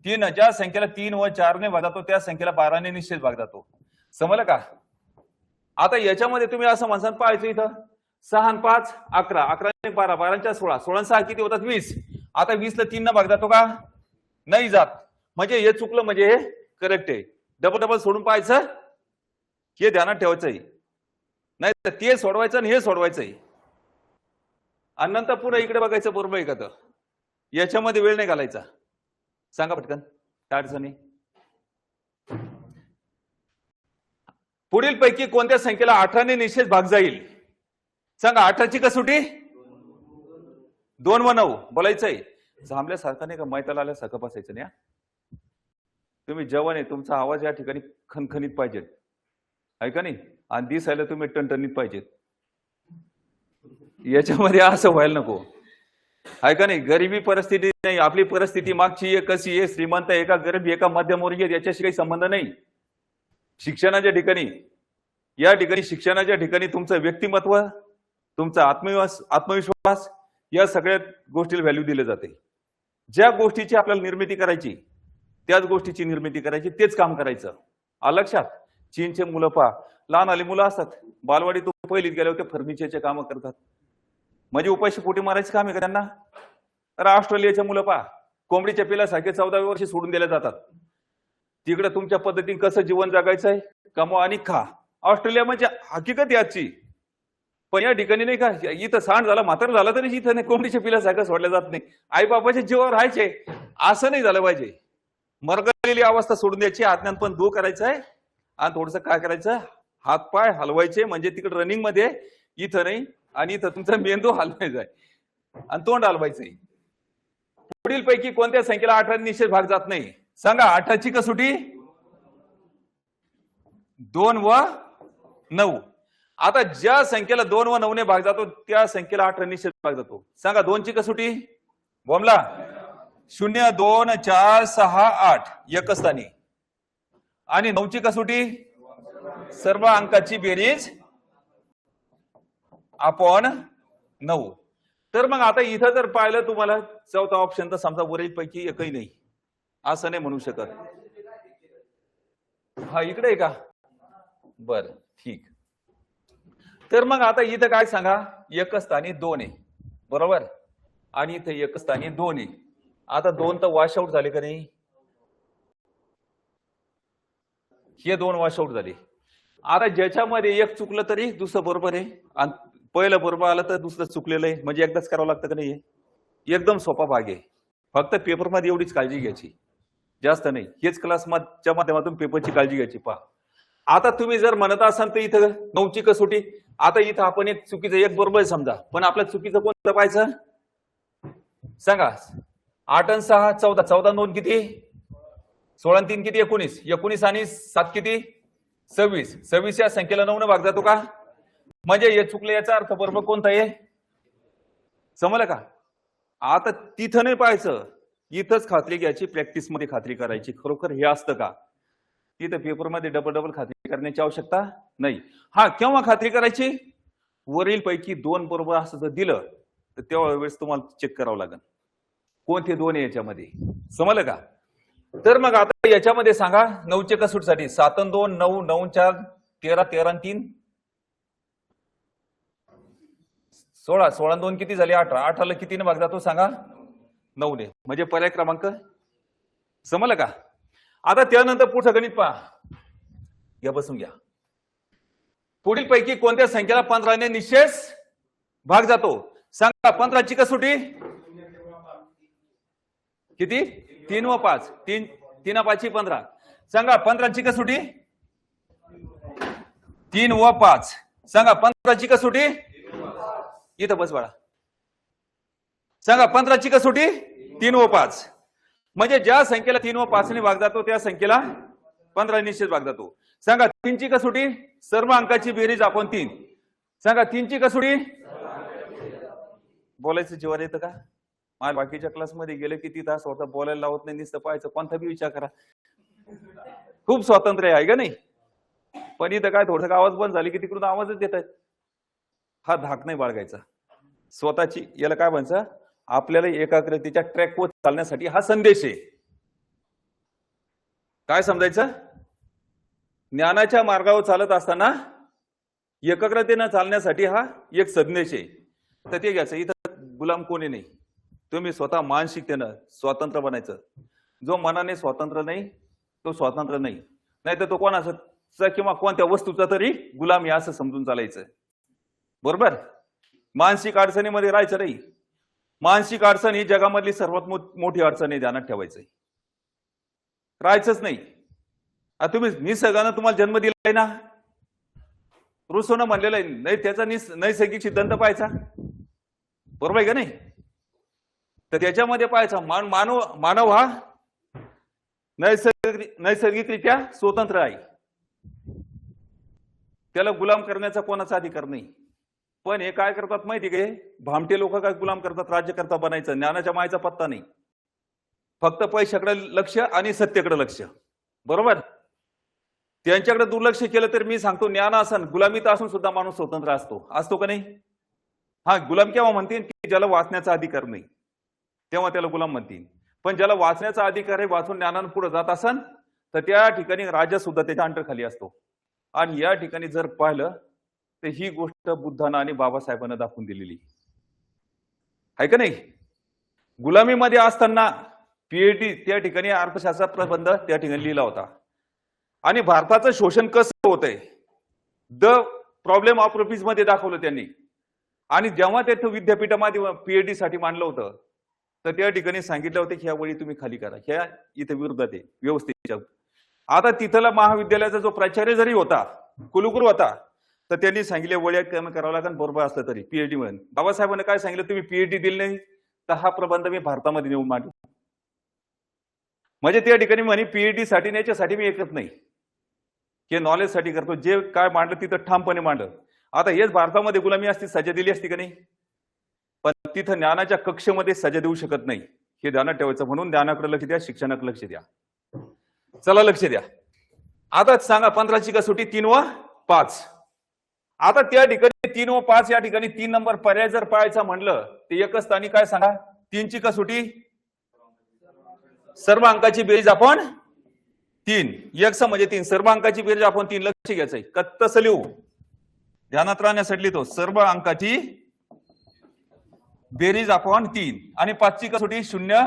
3. ज्या संख्येला 3 व 4 ने भाग जातो त्या संख्येला 12 ने निश्चित भाग जातो. समजलं का? आता याच्यामध्ये तुम्ही असं म्हणसान पाहायचं इथं 6 आणि 5 11, 11 आणि 12, 12 आणि 16, 16 आणि 6 किती होतात? 20. आता 20 ला 3 न भाग जातो का? नाही जात. म्हणजे हे चुकलं म्हणजे हे करेक्ट आहे. डबल डबल सोडून पाहायचं, हे ध्यानात ठेवायचंय. नाही तर ते सोडवायचं आणि हे सोडवायचंय. आणि नंतर पुन्हा इकडे बघायचं बरोबर आहे का? तर याच्यामध्ये वेळ नाही घालायचा. सांगा पटकन काय अडचणी. पुढील पैकी कोणत्या संख्येला 18 ने निषेध भाग जाईल? सांगा 18ची कसोटी 2 व 9 बोलायचंय. जांभल्यासारखं नाही का? मैताला आल्यासारखं बसायचं नाही. तुम्ही जवान आहे, तुमचा आवाज या ठिकाणी खणखणीत पाहिजे आहे का नाही? आणि दिसायला तुम्ही टणटणीत पाहिजेत. याच्यामध्ये असं व्हायला नको. आहे का नाही? गरिबी परिस्थिती नाही, आपली परिस्थिती मागची आहे, कशी आहे, श्रीमंत आहे का गरीब आहे का मध्यमवर्गीय, याच्याशी काही संबंध नाही. शिक्षणाच्या ठिकाणी, या ठिकाणी शिक्षणाच्या ठिकाणी तुमचं व्यक्तिमत्व, तुमचा आत्मविश्वास या सगळ्या गोष्टीला व्हॅल्यू दिले जाते. ज्या गोष्टीची आपल्याला निर्मिती करायची त्याच गोष्टीची निर्मिती करायची, तेच काम करायचं. लक्षात. चीनचे मुलं पहा, लहान आली मुलं असतात, बालवाडी तो पहिलीत गेले होते, फर्निचरचे कामं करतात, म्हणजे उपाशी पोटी मारायचं काम आहे का त्यांना? तर ऑस्ट्रेलियाचे मुलं पहा, कोंबडीच्या पिलासारखे 14व्या वर्षी सोडून दिले जातात. तिकडे तुमच्या पद्धतीने कसं जीवन जगायचं आहे, कमवा आणि खा. ऑस्ट्रेलिया म्हणजे हकीकत याची. पण या ठिकाणी नाही का, इथं सांड झाला म्हातार झाला तरी इथं नाही, कोंबडीच्या पिलासारखं सोडलं जात नाही. आई बापाच्या जीवावर राहायचे, असं नाही झालं पाहिजे. मरगळलेली अवस्था सोडून द्यायची, आज्ञान पण दूर करायचं आहे आणि थोडस काय करायचं, हातपाय हलवायचे, म्हणजे तिकडे रनिंग मध्ये, इथं नाही. आणि इथं तुमचा मेंदू हलवायचा आहे आणि तोंड हलवायचंय. पुढील पैकी कोणत्या संख्येला 18 निश्चित भाग जात नाही? सांगा. 18ची कसोटी 2 व 9. आता ज्या संख्येला 2 व 9 ने भाग जातो त्या संख्येला 18 निश्चित भाग जातो. सांगा. 2ची कसोटी बॉम्बला 0 2 4 6 8 एकच स्थानी. आणि 9ची कसोटी सर्व अंकाची बेरीज आपण 9. तर मग आता इथं जर पाहिलं तुम्हाला चौथा ऑप्शन, तर समजा वरील पैकी एकही नाही, असं नाही म्हणू शकत. हा इकडे आहे का? बर, ठीक. तर मग आता इथं काय सांगा, एकच स्थानी 2 आहे, बरोबर, आणि इथं एकच स्थानी 2 आहे. आता 2 तर वॉशआउट झाले का नाही? हे 2 वॉशआउट झाले. आता ज्याच्यामध्ये एक चुकलं तरी दुसरं बरोबर आहे, आणि पहिलं बरोबर आलं तर दुसरं चुकलेलं आहे, म्हणजे एकदाच करावं लागतं का नाही? एकदम सोपा भाग आहे. फक्त पेपरमध्ये एवढीच काळजी घ्यायची, जास्त नाही. हेच क्लासच्या माध्यमातून पेपरची काळजी घ्यायची. पहा, आता तुम्ही जर म्हणत असाल तर इथं 9ची कसोटी, आता इथं आपण एक चुकीचं एक बरोबर समजा, पण आपल्या चुकीचं कोणतं पाहायचं? सांगा. 8 आणि 6 14, 14 2 किती? 16 आणि 3 किती? 19. 19 आणि 7 किती? 26. 26 या संख्येला 9 ने भाग जातो का? म्हणजे हे चुकले, याचा अर्थ बरोबर कोणता आहे? समजलं का? आता तिथं नाही पाहायचं, इथंच खात्री घ्यायची, प्रॅक्टिस मध्ये खात्री करायची. खरोखर हे असतं का? तिथं पेपरमध्ये डबल खात्री करण्याची आवश्यकता नाही. हा, केव्हा खात्री करायची? वरील पैकी 2 बरोबर असं जर दिलं तर तेव्हा वेळेस तुम्हाला चेक करावं लागेल कोणते 2 आहे याच्यामध्ये. समजलं का? तर मग आता याच्यामध्ये सांगा 9चे कसोटीसाठी 7 आणि 2 9, 9 आणि 4 13, 13 आणि 3 16, 16 आणि 2 किती झाले? 18. 18ला कितीने भाग जातो सांगा? 9 ने. म्हणजे पर्याय क्रमांक. समजलं का? आता त्यानंतर पुढचं गणित पहा, या बसून घ्या. पुढील पैकी कोणत्या संख्येला 15 ने निशेष भाग जातो? सांगा. 15ची कसोटी किती? 3 व 5. 3 5 15. सांगा. 15ची कसोटी 3 व 5. सांगा. 15ची कसोटी इथं बस बाळा. सांगा. 15ची कसोटी 3 व 5. म्हणजे ज्या संख्येला 3 व 5 ने भाग जातो त्या संख्येला 15 निश्चित भाग जातो. सांगा. 3ची कसोटी सर्व अंकाची बेरीज आपण 3. सांगा. 3ची कसोटी बोलायचं जीवावर येतं का? माझ्या बाकीच्या क्लासमध्ये गेले किती तास होता, बोलायला लावत नाही, नुसतं पाहायचं. कोणता बी विचार करा, खूप स्वातंत्र्य आहे का नाही? पण इथं काय थोडं आवाज बंद झाली की तिकडून आवाजच देत आहेत. हा धाक नाही बाळगायचा स्वतःची. याला काय म्हणायचं? आपल्याला एकाग्रतेच्या ट्रॅकवर चालण्यासाठी हा संदेश आहे. काय समजायचं? ज्ञानाच्या मार्गावर चालत असताना एकाग्रतेनं चालण्यासाठी हा एक संदेश आहे. तर ते घ्यायचं. इथं गुलाम कोणी नाही, तुम्ही स्वतः मानसिकतेनं स्वतंत्र बनायचं. जो मनाने स्वतंत्र नाही तो स्वतंत्र नाही, नाहीतर तो कोणाचा किंवा कोणत्या वस्तूचा तरी गुलाम आहे असं समजून चालायचं. बरोबर? मानसिक अडचणीमध्ये राहायचं नाही. मानसिक अडचण ही जगामधली सर्वात मोठी अडचण आहे, ध्यानात ठेवायचं. राहायचंच नाही. तुम्ही निसर्गानं तुम्हाला जन्म दिलाय ना, रुसोनं म्हणलेलं आहे, नाही त्याचा नैसर्गिक सिद्धांत पाहायचा. बरोबर आहे का नाही? तर त्याच्यामध्ये पाहायचा मानव हा नैसर्गिकरित्या स्वतंत्र आहे. त्याला गुलाम करण्याचा कोणाचा अधिकार नाही. पण हे काय करतात माहिती का, भामटे लोक काय गुलाम करतात, राज्यकर्ता बनायचं, ज्ञानाच्या मायेचा पत्ता नाही, फक्त पैशाकडे लक्ष आणि सत्तेकडे लक्ष. बरोबर, त्यांच्याकडे दुर्लक्ष केलं तर मी सांगतो ज्ञान असन गुलामीत असून सुद्धा माणूस स्वतंत्र असतो का नाही. हा, गुलाम केव्हा म्हणतील की ज्याला वाचण्याचा अधिकार नाही तेव्हा त्याला गुलाम म्हणतील, पण ज्याला वाचण्याचा अधिकार आहे, वाचून ज्ञानानं पुढे जात असन, तर त्या ठिकाणी राजा सुद्धा त्याच्या अंडरखाली असतो. आणि या ठिकाणी जर पाहिलं तर ही गोष्ट बुद्धांना आणि बाबासाहेबांना दाखवून दिलेली आहे का नाही. गुलामीमध्ये असताना पीएचडी त्या ठिकाणी अर्थशास्त्रात प्रबंध त्या ठिकाणी लिहिला होता. आणि भारताचं शोषण कसं होतंय, द प्रॉब्लेम ऑफ रुपीज मध्ये दाखवलं त्यांनी. आणि जेव्हा ते विद्यापीठामध्ये पीएचडी साठी मांडलं होतं, तर त्या ठिकाणी सांगितलं होतं की ह्या वळी तुम्ही खाली करा, ह्या इथे विरोधात आहे व्यवस्थेच्या. आता तिथला महाविद्यालयाचा जो प्राचार्य जरी होता, कुलगुरू होता, तर त्यांनी सांगितले वळ्या कमी करावं लागेल, बरोबर असलं तरी पीएचडी म्हणून. बाबासाहेबांनी काय सांगितलं, तुम्ही पीएचडी दिली नाही तर हा प्रबंध मी भारतामध्ये नेऊन मांडू. म्हणजे त्या ठिकाणी म्हणे पीएचडी साठी याच्यासाठी मी एकच नाही, हे नॉलेज साठी करतो, जे काय मांडलं तिथं ठामपणे मांडलं. आता हेच भारतामध्ये गुलामी असती, सजा दिली असती का नाही, पण तिथं ज्ञानाच्या कक्षेमध्ये सजा देऊ शकत नाही, हे ध्यानात ठेवायचं. म्हणून ज्ञानाकडे लक्ष द्या, शिक्षणाकडे लक्ष द्या. चला लक्ष द्या. आता सांगा 15ची कसोटी 3 व 5. आता त्या ठिकाणी 3 व 5 या ठिकाणी 3 नंबर पर्याय जर पाहायचा म्हणलं तर एकच स्थानी काय सांगा, 3ची कसोटी सर्व अंकाची बेरीज आपण 3, एक म्हणजे 3, सर्व अंकाची बेरीज आपण 3. लक्ष घ्यायचंय, कसं लिहू, ध्यानात राहण्यासाठी लिहितो, सर्व अंकाची बेरीज आपण 3 आणि 5ची कसोटी 0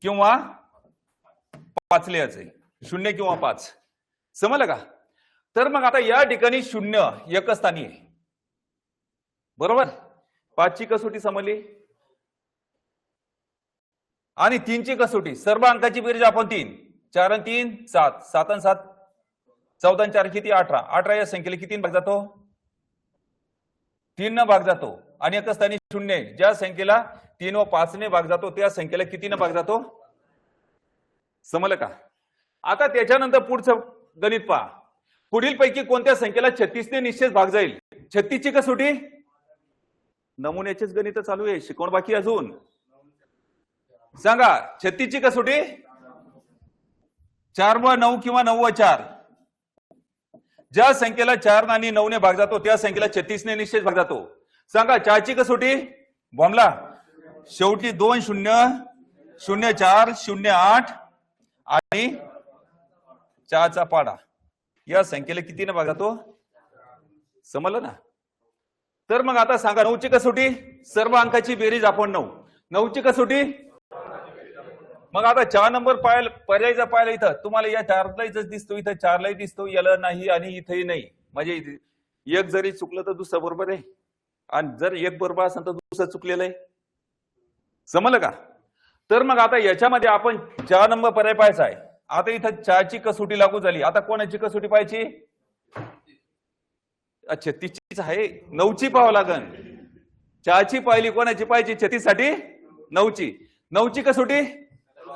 किंवा 5 लिहायचंय, 0 किंवा 5. समजलं का. तर मग आता या ठिकाणी 0 एकच स्थानी आहे, बरोबर. 5ची कसोटी समजली आणि 3ची कसोटी सर्व अंकाची बेरीज आपण 3, 4 आणि 3 7, 7 आणि 7 14 आणि 4 किती 18, 18 या संख्येला किती भाग जातो, 3 न भाग जातो. आणि एकच स्थानी 0, ज्या संख्येला 3 व 5 ने भाग जातो त्या संख्येला किती न भाग जातो. समजलं का. आता त्याच्यानंतर पुढचं गणित पहा, पुढील पैकी कोणत्या संख्येला 36 ने निश्चित भाग जाईल. 36ची कसोटी, नमुन्याचेच गणित चालू आहे, शिकवण बाकी अजून. सांगा 36ची कसोटी 4 व 9 किंवा 9 व 4, ज्या संख्येला 4 आणि 9 ने भाग जातो त्या संख्येला 36 ने निश्चित भाग जातो. सांगा 4ची कसोटी, बॉम्बला शेवटी 2 0 0 4 0 8 आणि 4चा पाडा, या संख्येला किती ने भाग जातो. समजलं ना. तर मग आता सांगा 9ची कसोटी सर्व अंकाची बेरीज आपण 9, 9ची कसोटी. मग आता 4 नंबर पर्यायचा पाहिला, इथं तुम्हाला या 4लाच दिसतो, इथं 4लाही दिसतो, याला नाही आणि इथंही नाही. म्हणजे एक जरी चुकलं तर दुसरं बरोबर आहे, आणि जर एक बरोबर असेल तर दुसरं चुकलेलं आहे. समजलं का. तर मग आता याच्यामध्ये आपण 4 नंबर पर्याय पाहायचा आहे. आता इथं 4ची कसोटी लागू झाली, आता कोणाची कसोटी पाहायची. अच्छा 36 आहे, 9ची पाहावं लागन. 4ची पाहिली, कोणाची पाहिजे 36 साठी 9ची. 9ची कसोटी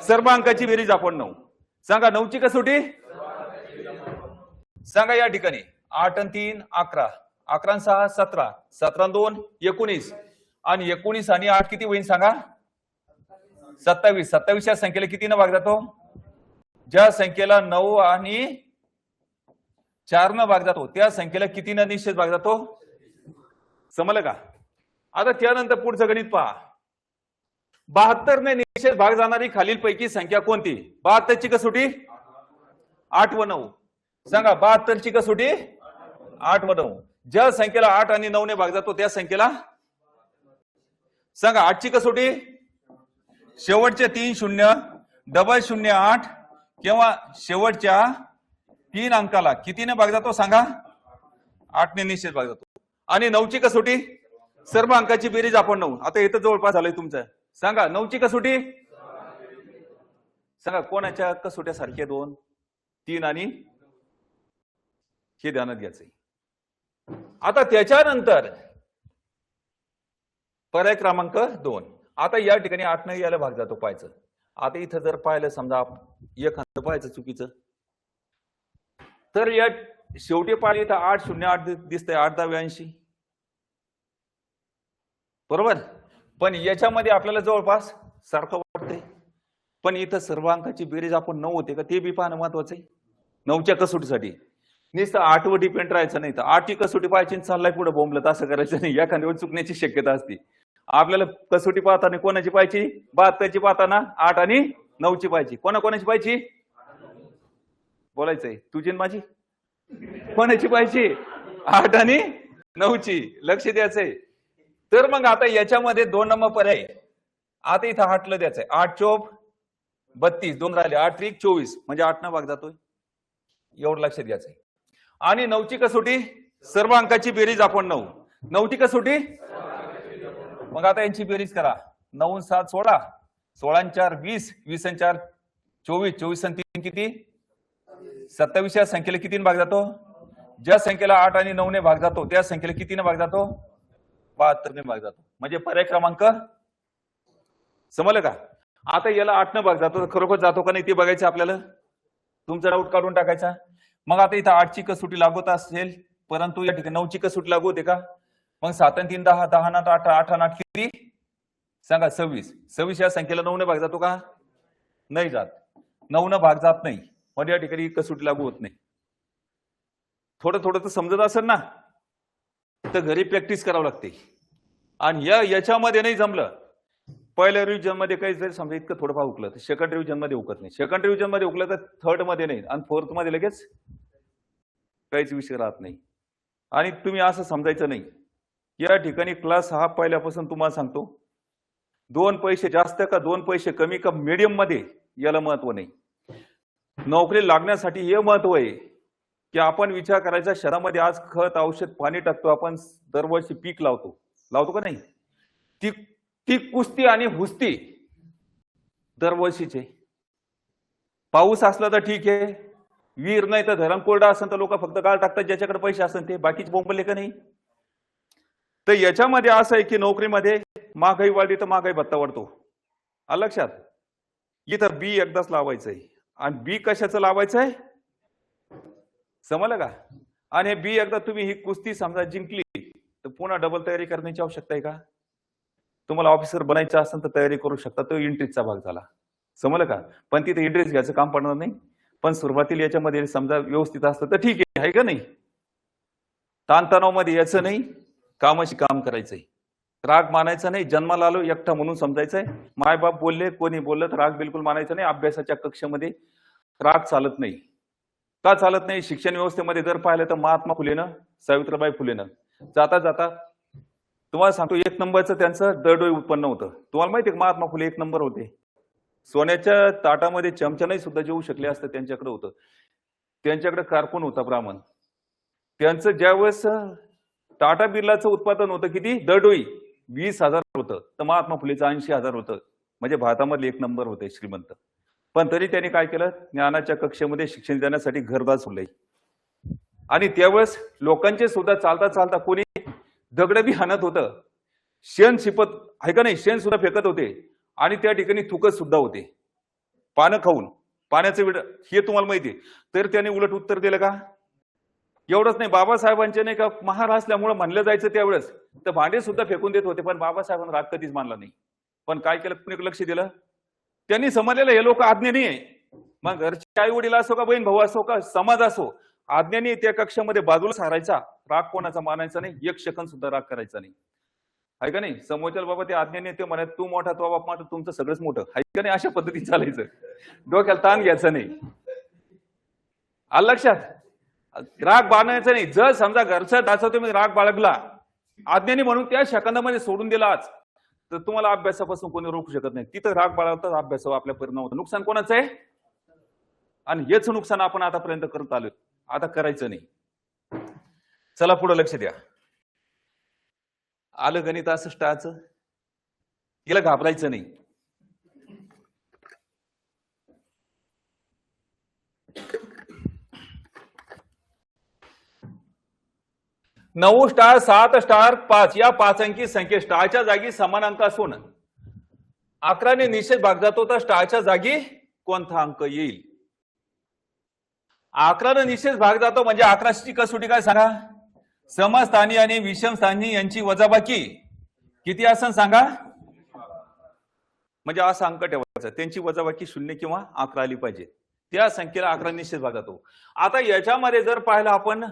सर्व अंकाची बेरीज आपण 9. सांगा 9ची कसोटी. सांगा या ठिकाणी 8 आणि 3 11, 11 आणि 6 17, 17 आणि 2 19 आणि 19 आणि 8 किती होईल सांगा 27. 27 या संख्येला किती न भाग जातो, ज्या संख्येला 9 आणि 4 न भाग जातो त्या संख्येला किती न निश्चित भाग जातो. समजलं का. आता त्यानंतर पुढचं गणित पहा, 72 ने निश्चित भाग जाणारी खालील पैकी संख्या कोणती. 72ची कसोटी 8 व 9. सांगा 72ची कसोटी 8 व 9, ज्या संख्येला 8 आणि 9 ने भाग जातो त्या संख्येला. सांगा 8ची कसोटी शेवटचे 3 0 डबल 0 8 किंवा शेवटच्या 3 अंकाला कितीने भाग जातो सांगा 8 ने निश्चित भाग जातो. आणि 9ची कसोटी सर्व अंकाची बेरीज आपण 9. आता इथं जवळपास झालंय तुमचं. सांगा 9ची कसोटी. सांगा कोणाच्या कसोट्या सारख्या 2 3 आणि हे ध्यानात घ्यायचंय. आता त्याच्यानंतर पर्याय क्रमांक 2. आता या ठिकाणी 8 ने याला भाग जातो पाहायचं. आता इथं जर पाहिलं समजा एक अंक पाहायचं चुकीचं, तर या शेवटी पाहिजे इथं 8 0 8 दिसतंय, 8 10 82. बरोबर. पण याच्यामध्ये आपल्याला जवळपास सारखं वाटतंय, पण इथं सर्व अंकाची बेरीज आपण 9 होते का ते बी पाहणं महत्वाचं आहे. 9च्या कसोटीसाठी नुसतं 8 वर डिपेंड राहायचं नाही, तर 8 कसोटी पाहायची चाललाय पुढे बोंबलत, असं करायचं नाही. एखाद्या वेळी चुकण्याची शक्यता असते. आपल्याला कसोटी पाहताना कोणाची पाहायची? 72ची पाहताना 8 आणि 9ची पाहायची. कोणाची पाहायची? बोलायचंय तुझी माझी. कोणाची पाहायची? 8 आणि 9ची. लक्ष द्यायचंय. तर मग आता याच्यामध्ये 2 नंबर पर्याय. आता इथं 8ला द्यायचंय. 8 चोप 32, 2 राहिले, 8 त्रिक 24, म्हणजे 8 न भाग जातोय. एवढं लक्षात घ्यायचंय. आणि 9ची कसोटी सर्व अंकाची बेरीज आपण 9. 9ची कसोटी मग आता यांची बेरीज करा. 9 7 16, 16 4 20, 20 4 24, 24 3 किती? 27 या संख्येला कितीने भाग जातो? ज्या संख्येला 8 आणि 9 ने भाग जातो त्या संख्येला कितीने भाग जातो? 72 ने भाग जातो. म्हणजे पर्याय क्रमांक समजलं का? आता याला 8 ने भाग जातो, खरोखर जातो का नाही ते बघायचं आपल्याला. तुमचा डाऊट काढून टाकायचा. मग आता इथं 8ची कसोटी लागत असेल, परंतु या ठिकाणी 9ची कसोटी लागू होते का? मग 7 आणि 3 10, 10 आणि 8 8 आणि 8 किती सांगा? 26. 26 या संख्येला 9 ने भाग जातो का? नाही जात. 9 ने भाग जात नाही, म्हणजे या ठिकाणी कसोटी लागू होत नाही. थोडं थोडं तर समजत असेल ना, तर घरी प्रॅक्टिस करावं लागते. आणि याच्यामध्ये नाही जमलं, पहिल्या रिव्हिजन मध्ये काही जरी समजा इतकं थोडंफार उकलं तर सेकंड रिव्हिजन मध्ये उकत नाही. सेकंड रिव्हिजन मध्ये उकलं तर थर्ड मध्ये नाही, आणि फोर्थ मध्ये लगेच काहीच विषय राहत नाही. आणि तुम्ही असं समजायचं नाही, या ठिकाणी क्लास हा पहिल्यापासून तुम्हाला सांगतो, 2 पैसे जास्त का 2 पैसे कमी का मीडियम मध्ये याला महत्व नाही. नोकरी लागण्यासाठी हे महत्व आहे की आपण विचार करायचा, शहरामध्ये आज खत औषध पाणी टाकतो, आपण दरवर्षी पीक लावतो का नाही? ती कुस्ती आणि हुस्ती दरवर्षीचे. पाऊस असला तर ठीक आहे, विहीर नाही तर धरण कोरडा असेल तर लोक फक्त गाळ टाकतात, ज्याच्याकडे पैसे असेल ते. बाकीचे बोंबले का नाही? तर याच्यामध्ये असं आहे की नोकरीमध्ये महागाई वाढली तर महागाई भत्ता वाढतो. लक्षात. इथं बी एकदाच लावायचंय. आणि बी कशाचं लावायचंय समजलं का? आणि हे बी एकदा तुम्ही ही कुस्ती समजा जिंकली तर पुन्हा डबल तयारी करण्याची आवश्यकता आहे का? तुम्हाला ऑफिसर बनायचं असेल तर तयारी करू शकता. तो इंटरेस्टचा भाग झाला. समजलं का? पण तिथे इंटरेस्ट घ्यायचं काम पडणार नाही. पण सुरुवातीला याच्यामध्ये समजा व्यवस्थित असतं तर ठीक आहे का नाही? ताणतणाव मध्ये यायचं नाही, कामाशी काम करायचंय. राग मानायचा नाही. जन्माला आलो एकटा म्हणून समजायचंय. मायबाप बोलले, कोणी बोललं तर राग बिलकुल मानायचा नाही. अभ्यासाच्या कक्षेमध्ये राग चालत नाही. का चालत नाही? शिक्षण व्यवस्थेमध्ये जर पाहिलं तर महात्मा फुलेनं, सावित्रीबाई फुलेनं जाता जाता तुम्हाला सांगतो 1 नंबरचं त्यांचं दरडोई उत्पन्न होतं. तुम्हाला माहिती आहे महात्मा फुले 1 नंबर होते. सोन्याच्या ताटामध्ये चमच्याने सुद्धा जेवू शकले असतं त्यांच्याकडे होतं. त्यांच्याकडे कारकून होता ब्राह्मण. त्यांचं ज्यावेळेस टाटा बिर्लाचं उत्पादन होतं किती? दरडोई 20,000 होतं, तर महात्मा फुलेचं 80,000 होतं. म्हणजे भारतामधले 1 नंबर होते श्रीमंत. पण तरी त्यांनी काय केलं? ज्ञानाच्या कक्षेमध्ये शिक्षण देण्यासाठी घरदार सोडले. आणि त्यावेळेस लोकांचे सुद्धा चालता चालता कोणी दगड बी हाणत होतं, शेण शिपत आहे का नाही, शेण सुद्धा फेकत होते. आणि त्या ठिकाणी थुकत सुद्धा होते पानं खाऊन. पाण्याचं विड हे तुम्हाला माहिती आहे. तर त्याने उलट उत्तर दिलं का? एवढंच नाही, बाबासाहेबांचे नाही का महार असल्यामुळे म्हणलं जायचं त्यावेळेस तर भांडे सुद्धा फेकून देत होते. पण बाबासाहेबांना राग कधीच मानला नाही. पण काय केलं? कुणी लक्ष दिलं? त्यांनी समजलेलं हे लोक आज्ञानी आहे. मग घरचे आई वडील असो का बहीण भाऊ असो का समाज असो, आज्ञानी त्या कक्षामध्ये बाजूला सारायचा. राग कोणाचा मानायचा नाही, 1 सेकंद सुद्धा राग करायचा नाही. आहे का नाही? समोरच्या बाबा ते आज्ञानी ते म्हणत तू मोठा तो बाप मोठा, तुमचं सगळंच मोठं आहे का नाही? अशा पद्धतीने चालायचं. डोक्याला ताण घ्यायचं नाही. लक्षात. राग बाळगायचा नाही. जर समजा घरचा डाचा तुम्ही राग बाळगला आज्ञानी म्हणून त्या सेकंदामध्ये सोडून दिला आज, तर तुम्हाला अभ्यासापासून कोणी रोखू शकत नाही. तिथं राग बाळगतात अभ्यासावर आपल्या परिणाम होतो. नुकसान कोणाचं आहे? आणि हेच नुकसान आपण आतापर्यंत करत आलोय. आता करायचं नाही. चला पुढे लक्ष द्या. आलं गणित असं स्टाचं, याला घाबरायचं नाही. नऊ स्टार 7 स्टार 5 या 5 अंकी संख्ये स्टारच्या जागी समान अंक असून 11 ने निश्चित भाग जातो, तर स्टारच्या जागी कोणता अंक येईल? 11 ने निश्चित भाग जातो म्हणजे 11ची कसोटी काय सांगा? समस्थानी आणि विषमस्थानी यांची वजाबाकी किती असन सांगा. म्हणजे असा अंक ठेवायचा, त्यांची वजाबाकी 0 किंवा 11 आली पाहिजे. त्या संख्येला 11 निश्चित भाग जातो. आता याच्यामध्ये जर पाहिलं आपण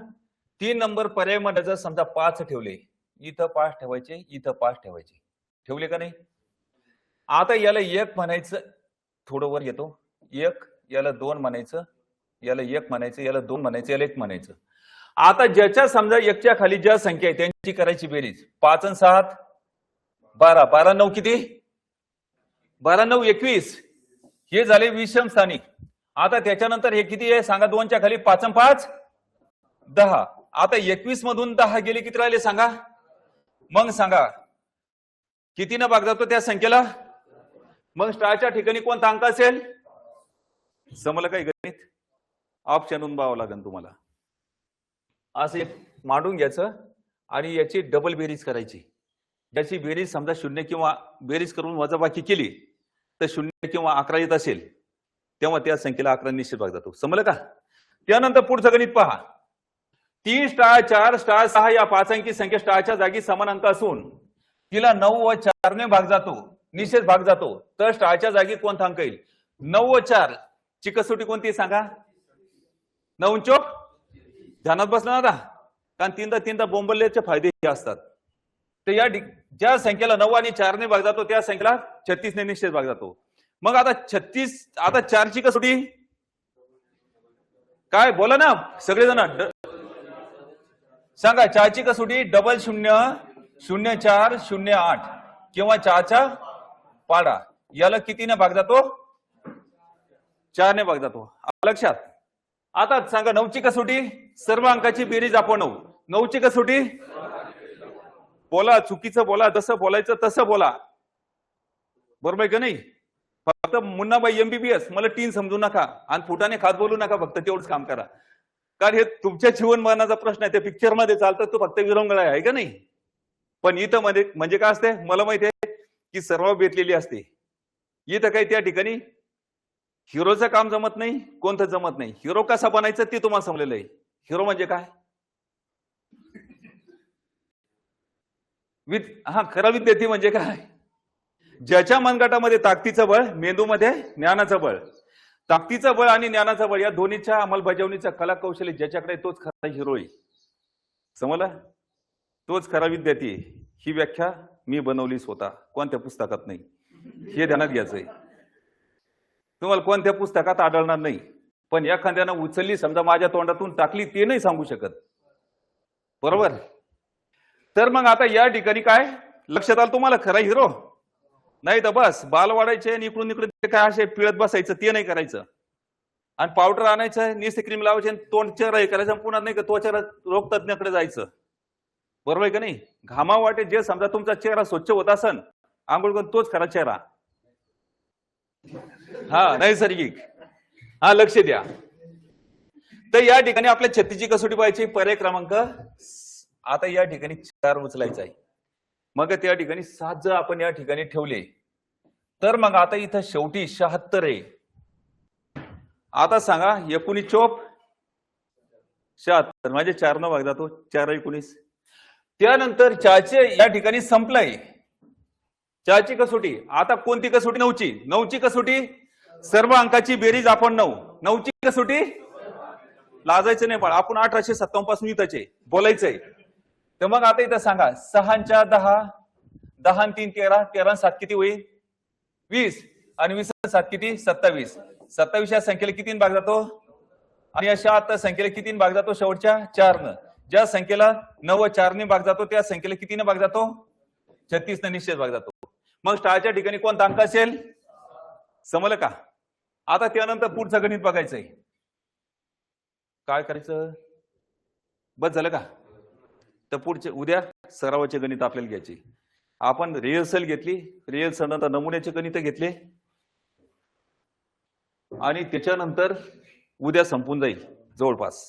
3 नंबर पर्यायामध्ये जर समजा 5 ठेवले, इथं 5 ठेवायचे, इथं 5 ठेवायचे, ठेवले का नाही. आता याला 1 म्हणायचं, थोडं वर येतो, 1, याला 2 म्हणायचं, याला 1 म्हणायचं, याला 2 म्हणायचं, याला 1 म्हणायचं. आता ज्याच्या समजा 1च्या खाली ज्या संख्या आहे त्यांची करायची बेरीज. 5 आणि 7 12, 12 9 किती, 12 9 21, हे झाले विषम स्थानिक. आता त्याच्यानंतर हे किती आहे सांगा, 2च्या खाली 5 आणि 5 10. आता 21 मधून 10 गेले किती राहिले सांगा. मग सांगा कितीनं भाग जातो त्या संख्येला. मग स्टारच्या ठिकाणी कोणता अंक असेल. समजलं काही गणित. ऑप्शनहून पाहावं लागेल तुम्हाला. असं एक मांडून घ्यायचं आणि याची डबल बेरीज करायची. याची बेरीज समजा 0 किंवा बेरीज करून वजाबाकी केली तर 0 किंवा 11 येत असेल तेव्हा त्या संख्येला 11 निश्चित भाग जातो. समजलं का. त्यानंतर पुढचं गणित पहा. 3 स्टार 4 स्टार 6 या 5 अंकी संख्या स्टारच्या जागी समान अंक असून तिला 9 व 4 ने भाग जातो, निश्चित भाग जातो, तर स्टारच्या जागी कोणता अंक येईल. 9 व 4 ची कसोटी कोणती सांगा. 9 चोक ध्यानात बसलं ना आता. कारण तीनदा बोंबलल्याचे फायदे असतात. तर या ज्या संख्येला 9 आणि 4 ने भाग जातो त्या संख्येला 36 ने निश्चित भाग जातो. मग आता 36, आता 4 ची कसोटी काय बोला ना सगळेजण सांगा. 4 ची कसोटी डबल 0 0 4 0 8 किंवा 4चा पाडा. याला कितीने भाग जातो. 4 ने भाग जातो. लक्षात. आता सांगा 9 ची कसोटी, सर्व अंकाची बेरीज आपण 9. 9 ची कसोटी बोला, चुकीचं बोला, जसं बोलायचं तसं बोला, बरोबर आहे का नाही. फक्त मुन्नाबाई MBBS मला टीन समजू नका आणि फुटाने खात बोलू नका, फक्त तेवढंच काम करा. कारण हे तुमच्या जीवन मरणाचा प्रश्न आहे. त्या पिक्चर मध्ये चालतं तो फक्त विरंगुळा आहे का नाही. पण इथं मध्ये म्हणजे काय असते मला माहिती आहे की सर्व बेतलेली असते. इथं काही त्या ठिकाणी हिरोचं काम जमत नाही, कोणतं जमत नाही. हिरो कसा बनायचं ते तुम्हाला समजलेलं आहे. हिरो म्हणजे काय खरा विद्यार्थी म्हणजे काय. ज्याच्या मनगटामध्ये ताकदीचं बळ, मेंदूमध्ये ज्ञानाचं बळ. ताकदीचं बळ आणि ज्ञानाचं बळ या दोन्हीच्या अंमलबजावणीचा कला कौशल्य ज्याच्याकडे तोच खरा हिरो आहे. समजलं. तोच खरा विद्यार्थी. ही व्याख्या मी बनवली स्वतः, कोणत्या पुस्तकात नाही. हे ध्यानात घ्यायचंय. तुम्हाला कोणत्या पुस्तकात आढळणार नाही. पण एखाद्यानं उचलली समजा माझ्या तोंडातून टाकली ते नाही सांगू शकत, बरोबर. तर मग आता या ठिकाणी काय लक्षात आलं तुम्हाला. खरा हिरो नाही तर बस बाल वाढायचे आणि इकडून इकडे काय असे पिळत बसायचं ते नाही करायचं. आणि पावडर आणायचं, निस्ते क्रीम लावायचे, तोंड चेहरा हे करायचं, पुन्हा नाही का त्वचा रोग तज्ञाकडे जायचं, बरोबर आहे का नाही. घामा वाटे जे समजा तुमचा चेहरा स्वच्छ होत असन आंघोळ करून तोच खरा चेहरा. नैसर्गिक. लक्ष द्या. तर या ठिकाणी आपल्या 36ची कसोटी पाहायची. पर्याय क्रमांक आता या ठिकाणी 4 उचलायचा आहे. मग त्या ठिकाणी 7 जर आपण या ठिकाणी ठेवले तर मग आता इथं शेवटी 76 आहे. आता सांगा 19 चोक 76, माझे 4 न भाग जातो, 4 19. त्यानंतर 4चे या ठिकाणी संपलाय. 4ची कसोटी. आता कोणती कसोटी. 9ची. 9ची कसोटी सर्व अंकाची बेरीज आपण 9. 9ची कसोटी लाजायचं नाही बाळ. आपण 1857 पासून इथंच बोलायचंय. तर मग आता इथं सांगा 6 × 10, 10 × 3 13, 13 7 किती होईल 20 आणि 20 7 किती 27. 27 या संख्येला किती भाग जातो आणि या 76 संख्येला किती भाग जातो शेवटच्या 4 न. ज्या संख्येला 9 व 4 ने भाग जातो त्या संख्येला कितीने भाग जातो 36 ने निश्चित भाग जातो. मग स्टारच्या ठिकाणी कोणता अंक असेल. समजलं का. आता त्यानंतर पुढचं गणित बघायचंय. काय करायचं बस झालं का. तर पुढचे उद्या सरावाचे गणित आपल्याला घ्यायचे. आपण रिहर्सल घेतली, रिहर्सल नंतर नमुन्याचे गणित घेतले आणि त्याच्यानंतर उद्या संपून जाईल जवळपास.